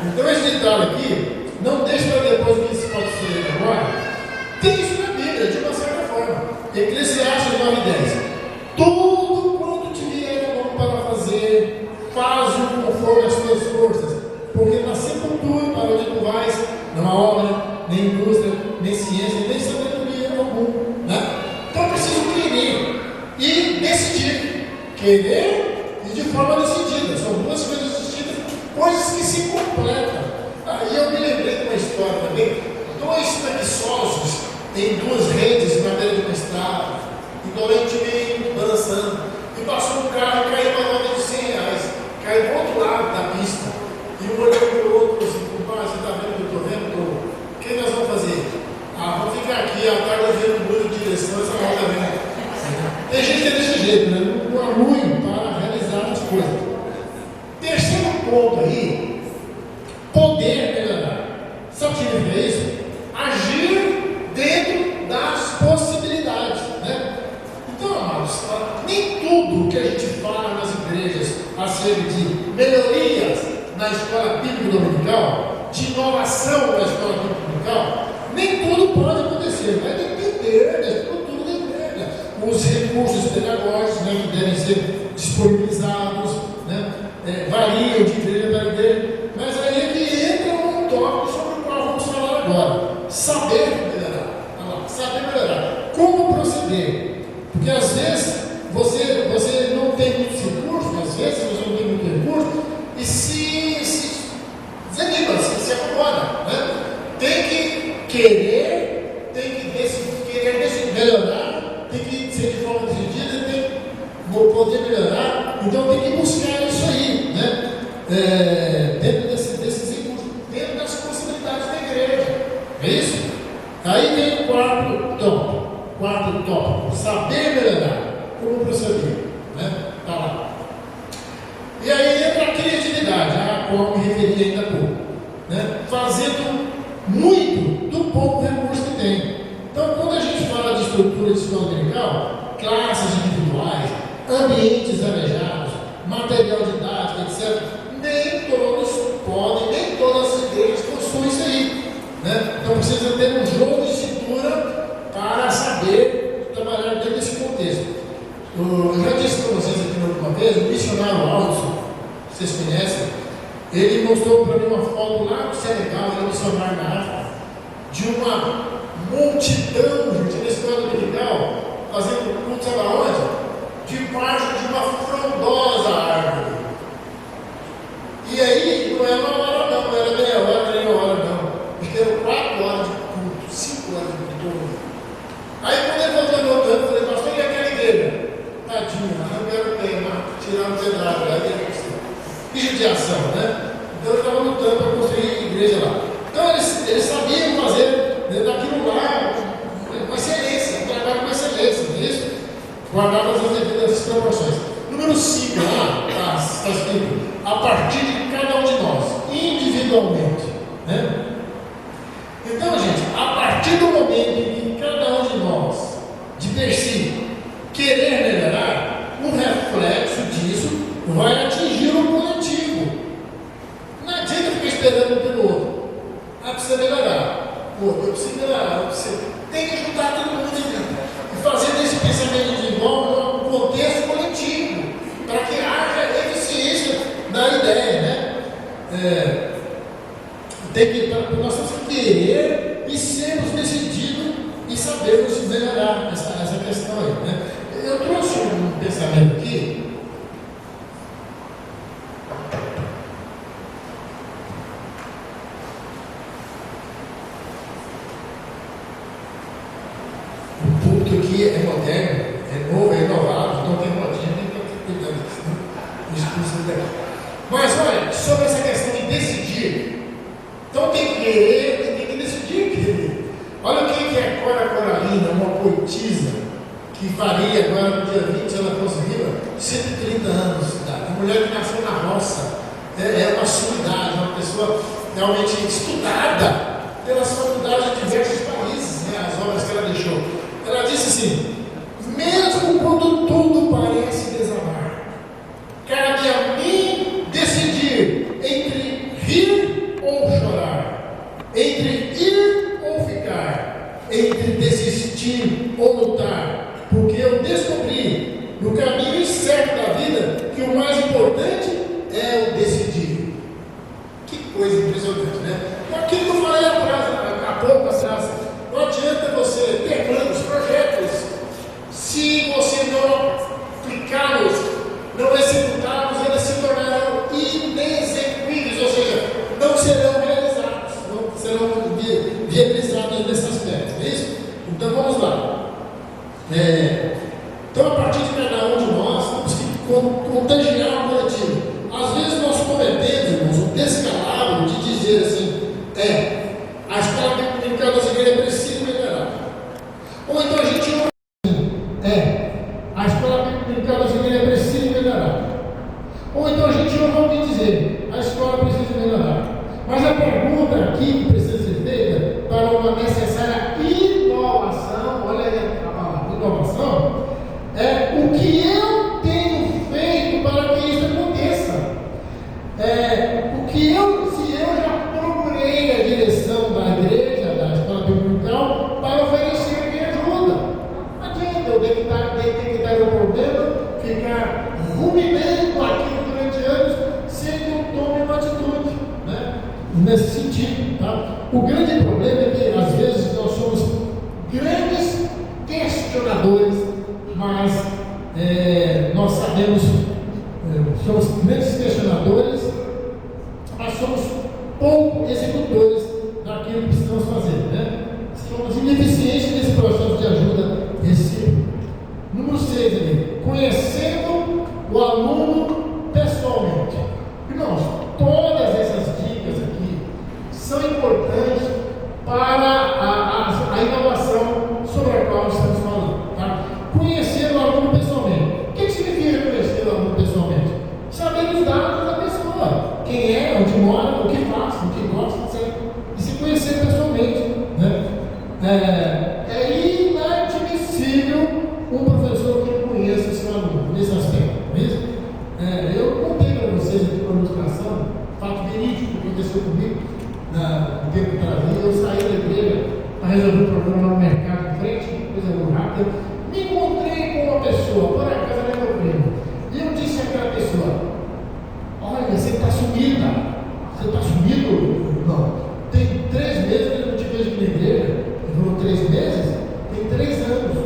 Então esse detalhe aqui, não deixe para depois o que se pode ser agora. Tem isso na Bíblia, de uma certa forma. Eclesiastes 9:10. Tudo quanto te vier a mão para fazer, faz-o conforme as tuas forças, porque na sepultura para onde tu vais, não há obra, nem indústria, nem ciência, nem sabedoria algum. Né? Então é preciso querer e decidir. Querer e de forma decidida. São duas coisas distintas, coisas que se completam. Aí eu me lembrei de uma história também. Dois preguiçosos em 2 redes na beira de uma estrada, indolentemente balançando, e passou um carro e caiu uma nota de R$100, caiu do outro lado da pista, e um olhou para o outro e disse: compadre, você está vendo o que eu estou vendo? O que nós vamos fazer? Vamos ficar aqui, a tarde vendo o muro de direção, essa nota vendo. Tem gente que é desse jeito, né? Não há muito para realizar as coisas. Terceiro ponto aí, poder melhorar. Sabe o que significa isso? Agir dentro das possibilidades, né? Então, amados, nem tudo que a gente fala nas igrejas acerca de melhorias na escola bíblica dominical, de inovação na escola bíblica dominical, nem tudo pode acontecer. Vai depender da estrutura da igreja, os recursos pedagógicos, né, que devem ser disponibilizados, né, variam de igreja para igreja, mas aí é que entra um tópico sobre o qual vamos falar agora: saber melhorar. Saber melhorar. Como proceder? Porque às vezes você não tem muitos recursos, às vezes você não tem muito recurso e se desanima, se acomoda, né? Tem que querer, tem que decidir melhorar, tem que ser de forma decidida, tem que poder melhorar, então tem que buscar isso aí, né? Dentro desses recursos, dentro das possibilidades da igreja. É isso? Aí vem o quarto tópico, saber melhorar. Como proceder, né? Tá lá. E aí entra a criatividade, a qual me referi ainda há pouco, né? Fazendo muito do pouco recurso que tem. Então, quando a gente fala de estrutura de escola dominical, classes individuais, ambientes arejados, material didático, etc., nem todos podem, nem todas as igrejas possuem isso aí, né? Então, precisa ter um jogo de cintura para saber trabalhar dentro desse contexto. Eu já disse para vocês aqui na última vez, o missionário Aldson, vocês conhecem, ele mostrou para mim uma foto lá no Senegal, ele é missionário na África, de uma multidão, gente, na escola dominical, fazendo culto, sabe aonde? Debaixo de uma frondosa árvore. E aí, não era 1 hora não, não era meia hora, nem 1 hora não, porque eram 4 horas de culto, 5 horas de culto. Aí quando ele voltou voltando, eu falei: pastor, e aquela igreja? Tadinho, não quero tirar um pedaço, que judiação, né? Então ele estava lutando para construir a igreja lá. Então eles sabiam fazer daquilo lá com excelência, um trabalho com excelência, não é isso? Guardadas as devidas proporções. Número 5, lá está escrito: a partir de cada um de nós, individualmente, né? Então, gente, a partir do momento em que cada um de nós, de per si, querer melhorar, o reflexo disso vai atingir o coletivo. Não adianta ficar esperando pelo outro. Precisa melhorar. Eu preciso melhorar. Tem que juntar todo mundo e fazer desse pensamento individual um contexto coletivo, para que haja eficiência da ideia, né? Nós temos que querer e sermos decididos e sabermos melhorar essa questão aí, né? Eu trouxe um pensamento aqui. O público aqui é moderno, é novo, é inovado, não tem modinha, nem tem que cuidar disso, né? Mas olha, sobre essa questão de decidir. Então tem que querer e tem que decidir querer. Olha o que é Cora Coralina, uma poetisa, que faria agora no dia 20, ela conseguiu 130 anos de idade. Uma mulher que nasceu na roça, é uma sumidade, uma pessoa realmente estudada pelas faculdades de diversos países, né, as obras que ela deixou. Ela disse assim: mesmo quando tudo parece desabar, cabe a mim decidir entre rir ou chorar, entre ir ou ficar, entre desistir ou lutar. Porque eu descobri no caminho incerto da vida que o mais importante é o decidir. Que coisa impressionante, né? Aquilo que eu falei há pouco atrás, não adianta você ter planos, projetos, se você não aplicá-los, não executá-los, eles se tornarão inexequíveis, ou seja, não serão realizados, não serão viabilizados nesse aspecto, é isso? Então, a partir de cada um de nós, temos que contagiar o coletivo. Às vezes nós cometemos, irmãos, um descalabro de dizer assim, a escola bíblica das igrejas precisa melhorar. Ou então a gente ouve assim, a escola bíblica das igrejas precisa melhorar. Ou então a gente ouve alguém dizer, a escola precisa melhorar. Mas a pergunta aqui que precisa ser feita para uma necessária inovação, olha aí a palavra, inovação, é o que eu tenho feito para que isso aconteça. Se eu já procurei a direção da igreja, da escola bíblica, para oferecer a minha ajuda. Não adianta eu ter que estar no problema, ficar ruminando aquilo durante anos, sem que eu tome uma atitude, né? Nesse sentido, tá? O grande problema é que às vezes nós somos grandes questionadores, mas nós sabemos, somos grandes questionadores, mas somos pouco executores daquilo que precisamos fazer, né? Somos ineficientes nesse processo de ajuda recíproca. Número 6 ali, conhecendo o aluno pessoalmente. Irmãos, todas essas dicas aqui são importantes para a inovação sobre a qual estamos falando, tá? Conhecer o aluno pessoalmente. O que significa conhecer o aluno pessoalmente? Saber os dados da pessoa, quem é, onde mora, o que faz, o que gosta, etc. E se conhecer pessoalmente, né? É inadmissível um professor que não conheça o seu aluno nesse aspecto, mesmo? Eu contei para vocês aqui uma ilustração, fato verídico que aconteceu comigo no tempo que eu saí da igreja para resolver um problema lá no mercado de frente, coisa muito rápida. Me encontrei com uma pessoa, por acaso era meu primo, e eu disse àquela pessoa: olha, você está sumida, você está sumido? Não, tem 3 meses que eu não te vejo aqui na igreja. Ele falou: 3 meses? Tem 3 anos.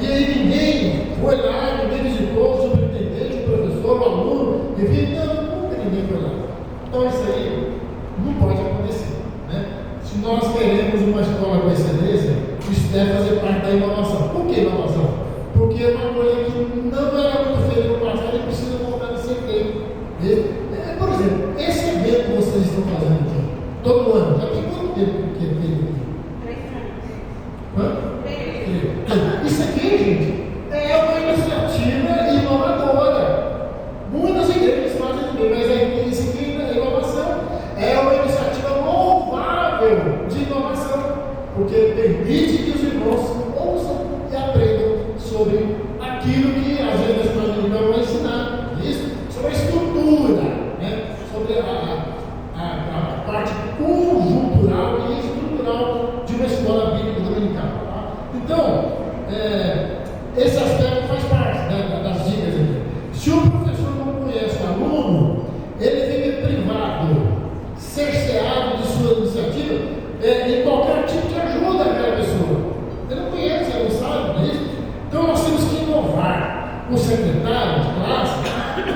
E aí ninguém foi lá, ninguém visitou o superintendente, o professor, o aluno, e viu, nunca ninguém foi lá. Então isso aí não pode acontecer, né? Se nós queremos uma escola com excelência, isso deve fazer parte da inovação. Por que inovação? Porque é uma coisa que não era muito feita no passado e precisa voltar a ser feita. Por exemplo, esse evento que vocês estão fazendo aqui, todo ano, já tem quanto tempo que é feito aqui? 3 anos. Quanto? 3. Isso aqui, gente, é uma iniciativa inovadora. Muitas igrejas fazem também, mas isso aqui é inovação. É uma iniciativa louvável de inovação, porque permite que os irmãos ouçam e aprendam sobre aquilo que às vezes a escola bíblica não vai ensinar. Isso, sobre a estrutura, né? Sobre a parte conjuntural e estrutural de uma escola bíblica dominical. Tá? Então, esse aspecto faz parte das dicas aqui. Se o professor não conhece o aluno, ele fica privado, cerceado de sua iniciativa em qualquer tipo de ajuda àquela pessoa. Ele não conhece, ele não sabe, não é isso? Então nós temos que inovar. O secretário de classe,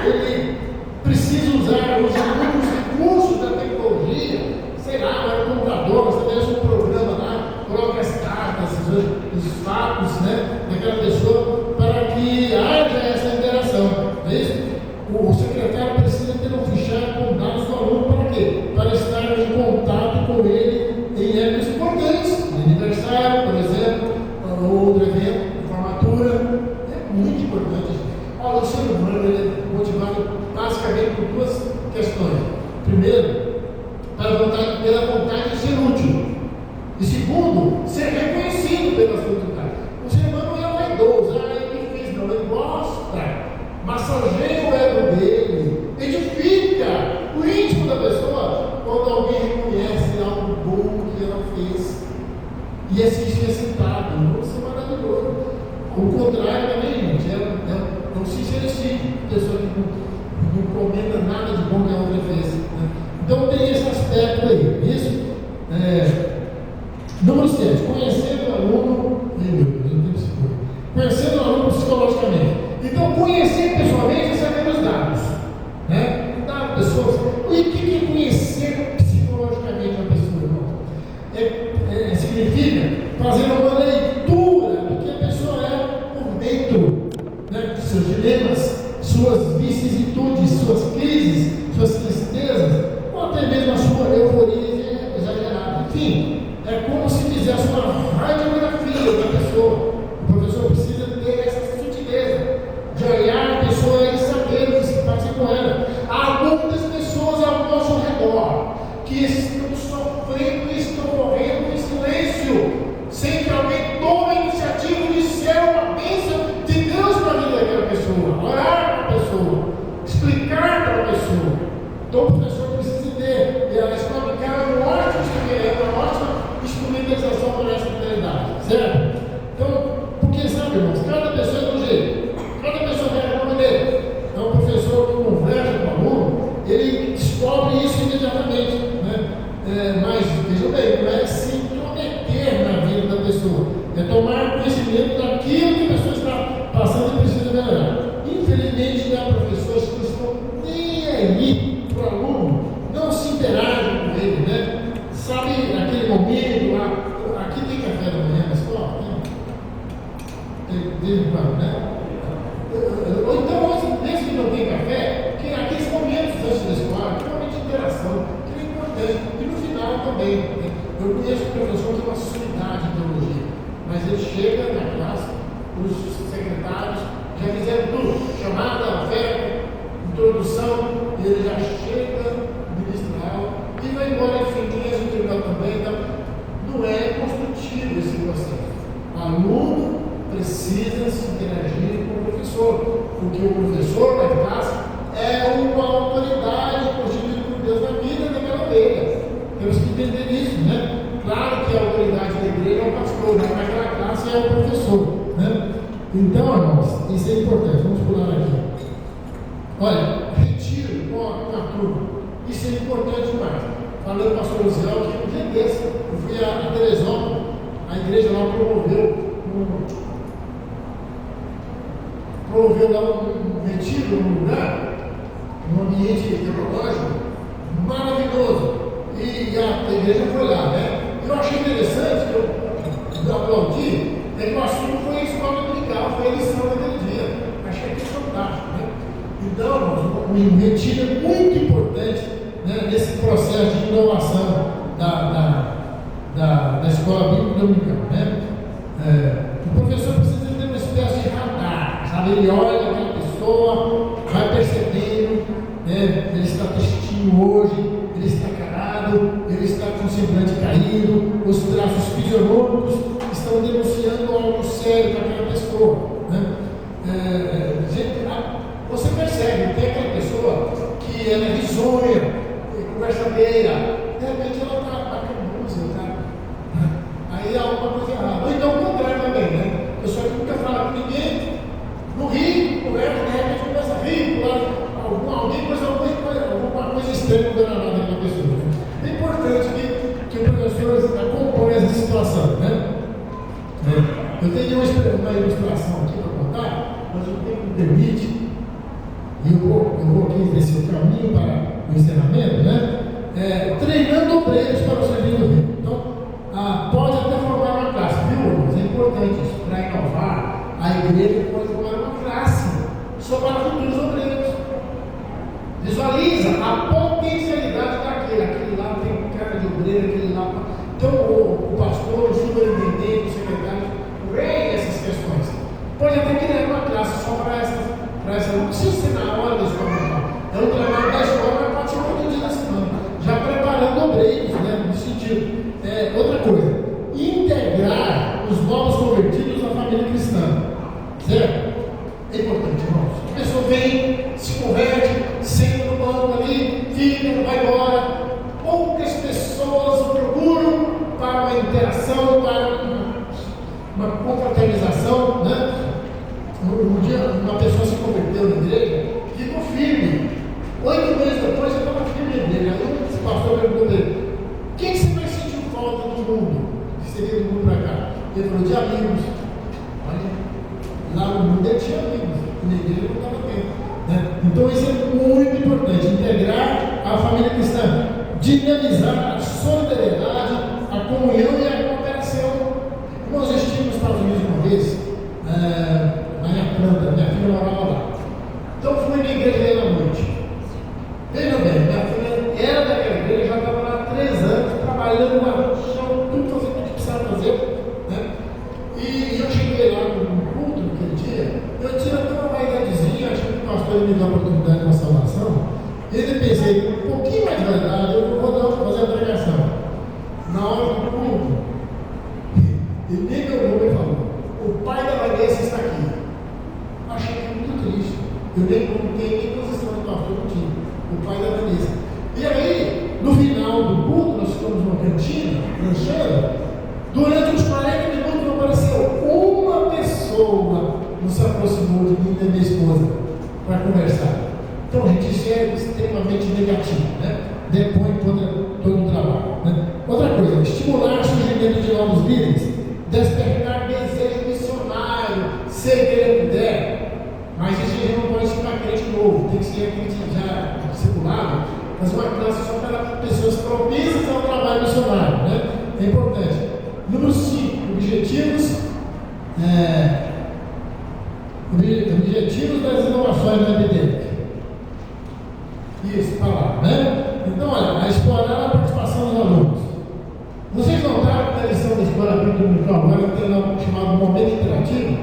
ele precisa usar os recursos da tecnologia, sei lá, vai no computador, você deixa um programa lá, coloca as cartas, os fatos, né, daquela pessoa, para que haja essa interação. Não é isso? O secretário precisa ter um fichário com dados do aluno para quê? Para estar em contato com ele em épocas importantes, aniversário, por exemplo, ou outro evento, formatura. É muito importante. Olha, o ser humano é motivado basicamente por 2 questões. Primeiro, pela vontade de ser útil. E segundo, ser reconhecido pela sua utilidade. O ser humano não é vaidoso, ele fez, não, ele gosta, massageia o ego dele, edifica o íntimo da pessoa quando alguém reconhece algo bom que ela fez e assiste sentado. Isso é maravilhoso. O contrário também, gente, é um sincericídio, pessoa que não comenta nada de bom que a outra fez. Né? Então tem esse aspecto aí. Isso. Número 7, conhecendo o aluno. Conhecendo o aluno psicologicamente. Então, conhecer pessoalmente é saber os dados. Né? Dar pessoas. E o que é conhecer psicologicamente uma pessoa, irmão? Significa fazer uma leitura do que a pessoa Mas, veja bem, não é se intrometer na vida da pessoa, é tomar conhecimento daquilo que a pessoa está passando e precisa melhorar. Infelizmente, há professores que não estão nem aí para o aluno, não se interagem com ele, né? Sabe, naquele momento lá, aqui tem café da manhã na escola? Tem quando, né? Ou então, mesmo que não tenha café, que aqueles momentos antes da escola, que é um momento de interação, que é importante. E no final também. Né? Eu conheço um professor que tem uma sumidade de teologia, mas ele chega na classe, os secretários já fizeram tudo, chamada, oferta, introdução, e ele já chega, ministra a aula, e vai embora em fininhas, o tribunal também. Então, não é construtivo esse processo. O aluno precisa se interagir com o professor, porque o professor da classe é uma autoridade constituída por Deus na vida daquela ovelha. Temos que entender isso, né? Claro que a autoridade da igreja é o pastor, mas naquela classe é o professor, né? Então, irmãos, isso é importante. Vamos pular aqui. Olha, retiro com a turma. Isso é importante demais. Falando com o pastor Luciano, que um dia desse, eu fui a Teresópolis, a igreja lá promoveu lá um retiro num lugar, num ambiente teológico maravilhoso. E a igreja foi lá, né? Eu achei interessante que eu aplaudi, é que o assunto foi a escola dominical, foi a lição daquele dia. Achei que fantástico, né? Então, um retiro é muito importante, né, nesse processo de inovação da escola bíblica dominical, né? O professor precisa ter uma espécie de radar, sabe? Ele olha aquela pessoa, vai percebendo, né? Ele está tristinho hoje, ele está carado, ele está com o semblante caído, os traços fisionômicos estão denunciando algo sério para aquela pessoa, né? Você percebe, tem aquela pessoa que ela é risonha, conversadeira, de repente ela está com música, tá? Aí há alguma coisa errada. Ou então o contrário também, né? A pessoa que nunca fala com ninguém, não ri, conversa, de repente começa a rir, alguém faz alguma coisa estranha não dando nada naquela pessoa. Né? É importante que o professor acompanhe essa situação, né? Eu tenho uma ilustração aqui para contar, mas o tempo me permite, e eu vou aqui nesse caminho para o encerramento, né? Treinando obreiros para o serviço do reino. Então, pode até formar uma classe, viu? Mas é importante isso, para inovar, a igreja pode formar uma classe só para futuros obreiros. Visualiza a potencialidade daquele. Aquele lá tem cara de obreiro, aquele lá. Então, o pastor, o superintendente, o secretário, veem essas questões. Pode até criar uma classe só para essa. Não precisa ser na hora da escola normal. É um trabalho da escola, mas pode ser outro dia da semana. Já preparando obreiros, né? No sentido. Outra coisa, integrar os novos convertidos na família cristã. Certo? É importante, irmãos. A pessoa vem, se converte, senta no banco ali, fica, vai embora. Poucas pessoas o procuram para uma interação, para uma confraternização, né? Um dia uma pessoa se converteu na igreja, ficou firme. 8 meses depois, eu estava firme na igreja. Aí o pastor perguntou dele: o que você vai sentir falta do mundo? Que seria do mundo para cá? Ele falou: de amigos. Olha, lá no mundo ele tinha amigos, na igreja não estava tendo. Né? Então isso é muito importante, integrar a família cristã, dinamizar a solidariedade, a comunhão e a cooperação. Nós estivemos nos Estados Unidos uma vez, na minha planta, minha filha morava lá. Então fui na igreja dele à noite. Veja bem, minha filha era daquela igreja, já estava lá há 3 anos, trabalhando no chão, tudo fazendo o que precisava fazer. Né? E eu cheguei lá no culto naquele dia, eu tinha até uma vaidadezinha, achando que o pastor ia me dar a oportunidade de uma salvação. E eu pensei, um pouquinho mais de verdade, eu vou fazer a pregação. Na hora do culto, ele nem meu nome falou: o pai da Vanessa está aqui. Achei muito triste. Eu nem contei nem posição do pastor, não tinha. O pai da Vanessa. E aí, no final do culto, nós ficamos numa cantina, lanchando. Durante uns 40 minutos não apareceu uma pessoa, não se aproximou de mim e da minha esposa para conversar. Então, gente, isso é extremamente negativo, né? Depõe todo o trabalho. Né? Outra novos líderes, despertar desejo missionário, ser que ele puder. Mas isso a gente não pode ficar crente novo, tem que ser crente já discipulado, mas uma classe só para pessoas propícias ao trabalho missionário, né? É importante. Número 5, objetivos das inovações da epidêmica. Isso, está lá, né? Então, olha, a explorar a participação dos alunos. Vocês notaram que na lição da escola bíblica dominical agora tem algo chamado momento interativo?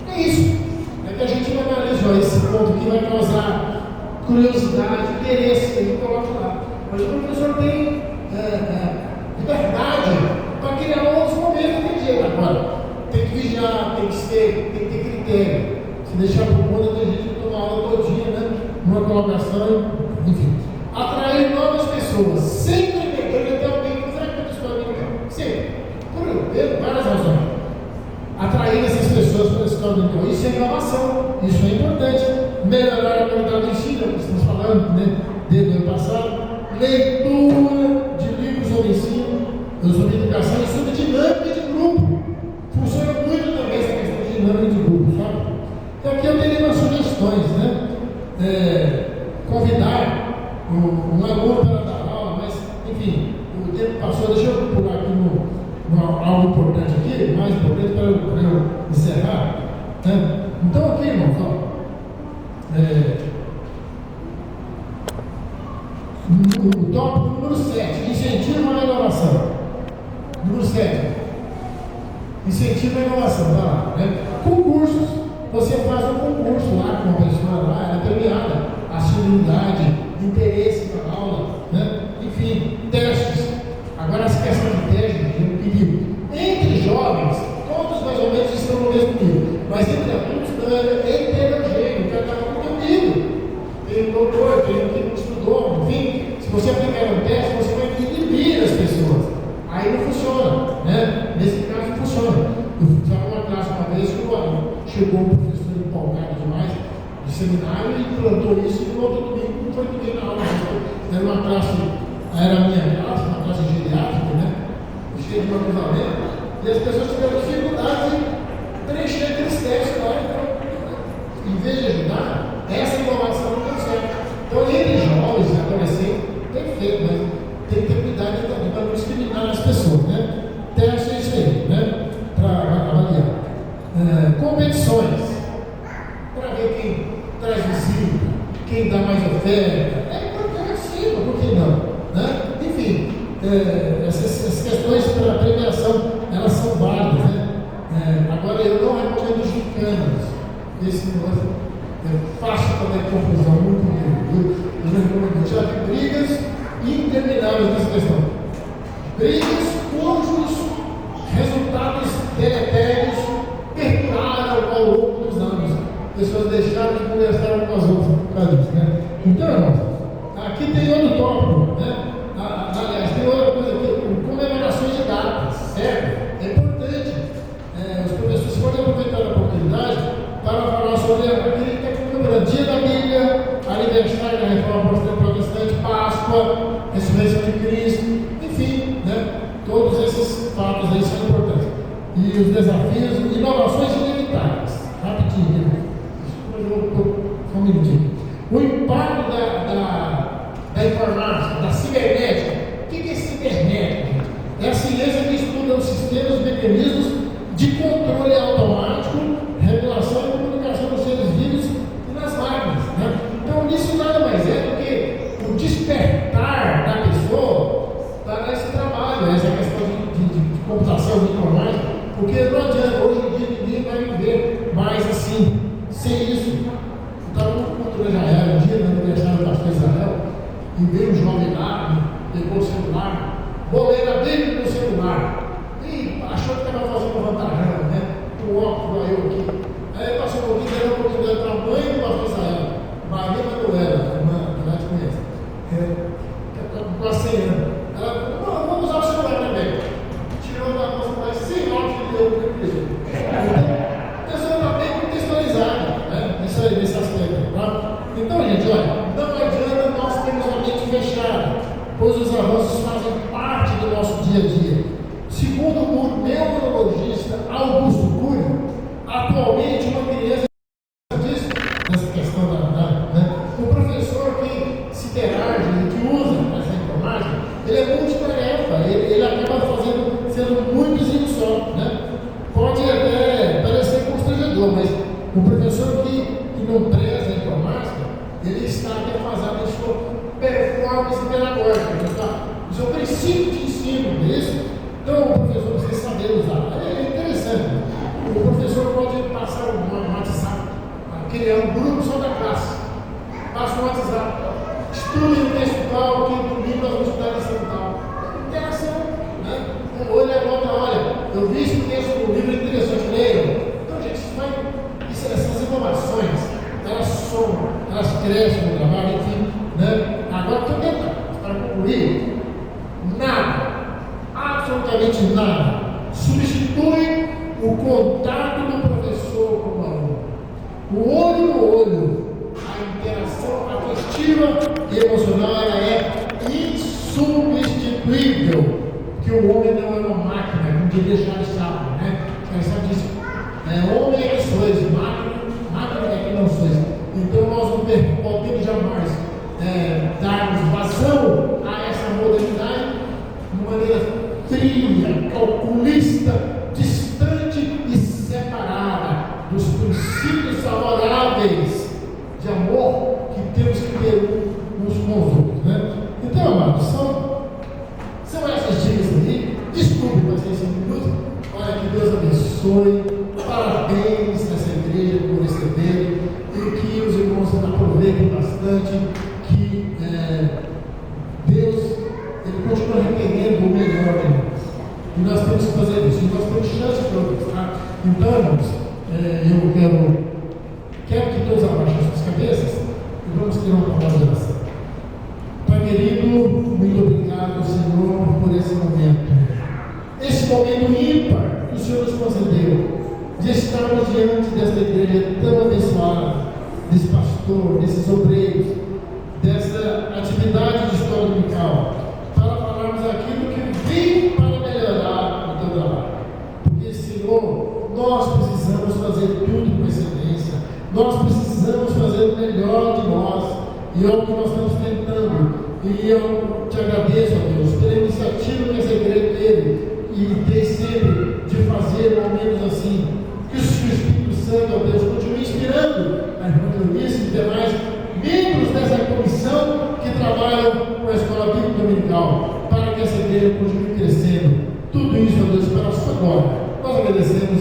É isso. É que a gente não analisou esse ponto que vai causar curiosidade, interesse, a gente coloca lá. Mas o professor tem liberdade para criar outros momentos do dia. Agora, tem que vigiar, tem que ter critério. Se deixar por conta, tem gente que toma aula todinha, né? Uma colocação, enfim. Atrair novas pessoas, sempre pegando até alguém que frequenta a escola dominical. Sempre. Por várias razões. Atrair essas pessoas para a escola dominical. Isso é inovação, isso é importante. Melhorar a qualidade do ensino, que estamos falando, né? Desde o ano passado. Leitura de livros sobre ensino, sobre educação e sobre dinâmica de grupo. Funciona muito também essa questão de dinâmica de grupo, sabe? Então aqui eu teria umas sugestões, né? Convidar um aluno para dar aula, mas, enfim, o tempo passou, deixa eu pular aqui algo importante aqui, mais importante para eu encerrar. Né? Então aqui, irmãos, o tópico número 7, incentivo à inovação. Número 7, incentivo à inovação, tá lá, né? Concursos. Você faz um concurso lá com uma pessoa lá, ela é premiada, assiduidade, interesse na aula, né? Enfim, testes. Agora essa questão de testes, eu pedi. Entre jovens, todos mais ou menos estão no mesmo nível, mas entre adultos não, é heterogêneo, cada um tem um nível. Tem um doutor, tem um que não estudou, enfim, se você aplicar um teste, você vai inibir as pessoas. Aí não funciona, né? Nesse caso não funciona. Eu fiz uma classe uma vez que chegou um professor empolgado demais de seminário e implantou isso e no outro domingo não foi ninguém na aula. Era uma classe, era a minha classe, uma classe geriátrica, né? Cheia de organizamento, e as pessoas tiveram dificuldade de preencher aqueles testes lá. Então, em vez de ajudar, essa inovação não deu certo. Então, entre jovens e adolescentes, tem feito, mas tem que ter cuidado também para não discriminar as pessoas, né? Teste é isso aí, né? Para avaliar. Competições, para ver quem traz visita, quem dá mais oferta. É importante sim, por que não? Né? Enfim, essas questões para premiação, elas são válidas, né? Agora, eu não recomendo gincananas. Esse negócio é fácil também confusão, muito grande. Eu não recomendo. Já vi brigas intermináveis nessa questão. Brigas cujos resultados deletérios perduraram ao longo dos anos. Pessoas deixaram de conversar umas com as outras por causa disso, né? Então, irmãos, aqui tem outro tópico, né? Aliás, tem outra coisa aqui, comemorações de datas, certo? É importante. Os professores podem aproveitar a oportunidade para falar sobre aquele que está comemorando Dia da Bíblia, aniversário da Reforma Protestante, Páscoa, ressurreição de Cristo, enfim, né? Todos esses fatos aí são importantes. E os desafios, inovações inevitáveis. Rapidinho, só um minutinho. O impacto da informática, da cibernética. O que é cibernética? É a ciência que estuda os sistemas e mecanismos de controle automático, regulação e comunicação dos seres vivos e nas máquinas. Né? Então, isso nada mais é do que o despertar da pessoa para esse trabalho, essa questão de computação, de informática, porque não adianta, hoje em dia ninguém vai viver mais assim, sem isso. Estava no culto de Israel, um dia no aniversário do pastor Israel, e veio um jovem lá, pegou o celular, bolei a Bíblia no celular, e achou que estava fazendo vantagem, né? O óculos aí aqui. Aí passou um pouquinho, deu a oportunidade para a mãe do pastor Israel, Maria Manuela, irmã, que lá te conhece, quase 100 anos. Ela falou, vamos usar o celular também. Tirou da nossa mais sem óculos que deu para o preso. Então, a pessoa está bem contextualizada, né? Nesse aspecto. Tá? Então, gente, olha, não adianta nós termos a mente fechada, pois os avanços fazem parte do nosso dia a dia. Segundo o neurologista Augusto Cury, atualmente uma criança disso, nessa questão o professor que se interage e que usa essa informática, ele é multitarefa, ele acaba sendo muitos em só, né? Pode até parecer constrangedor, mas o professor que não preza a informática, ele está defasado em sua performance pedagógica, o seu princípio de ensino, é isso? Então o professor precisa saber usar. É interessante. O professor pode passar um WhatsApp, criar um grupo só da classe. Passa um WhatsApp. Estude o texto tal, que domingo nós vamos estudar lição tal. Interação, né? Ou ele anota, olha, eu vi esse texto no livro interessante, leiam. Então, gente, essas inovações, elas somam, elas crescem no trabalho, enfim, né? Agora, também para concluir, nada, absolutamente nada, substitui o contato do professor com o aluno. O olho no olho, a interação afetiva e emocional, ela é insubstituível. Porque o homem não é uma máquina, como diria Charles Chaplin, né? Charles Chaplin disse, homem é que sois, máquina é que não sois. Então nós não podemos jamais darmos vazão a essa modernidade de maneira fria, calculista, distante e separada dos princípios favoráveis de amor que temos que ter uns com os outros, né? Então, amados, são essas dicas aí. Desculpe, passei 5 minutos. Olha, que Deus abençoe. Parabéns nessa igreja por esse evento e que os irmãos aproveitem bastante, que Deus ele continua requerendo o melhor de nós. E nós temos que fazer isso. E nós temos chance para alcançar. Então, irmãos, eu quero que todos abaixem suas cabeças e vamos ter uma palavra de oração. Pai querido, muito obrigado, Senhor, por esse momento. Esse momento ímpar que o Senhor nos concedeu de estarmos diante desta igreja tão abençoada, desse pastor, desses obreiros, dessa atividade de história dominical, para falarmos aquilo que vem para melhorar o teu trabalho. Porque, Senhor, nós precisamos fazer tudo com excelência, nós precisamos fazer o melhor de nós, e é o que nós estamos tentando. E eu te agradeço, ó Deus, pela iniciativa que essa igreja teve e tem sempre de fazer, ao menos assim, que o Espírito Santo, ó Deus, continue inspirando a irmã Cleonice e demais membros dessa comissão que trabalham com a escola bíblica dominical, para que essa igreja continue crescendo. Tudo isso, ó Deus, para a sua glória. Nós agradecemos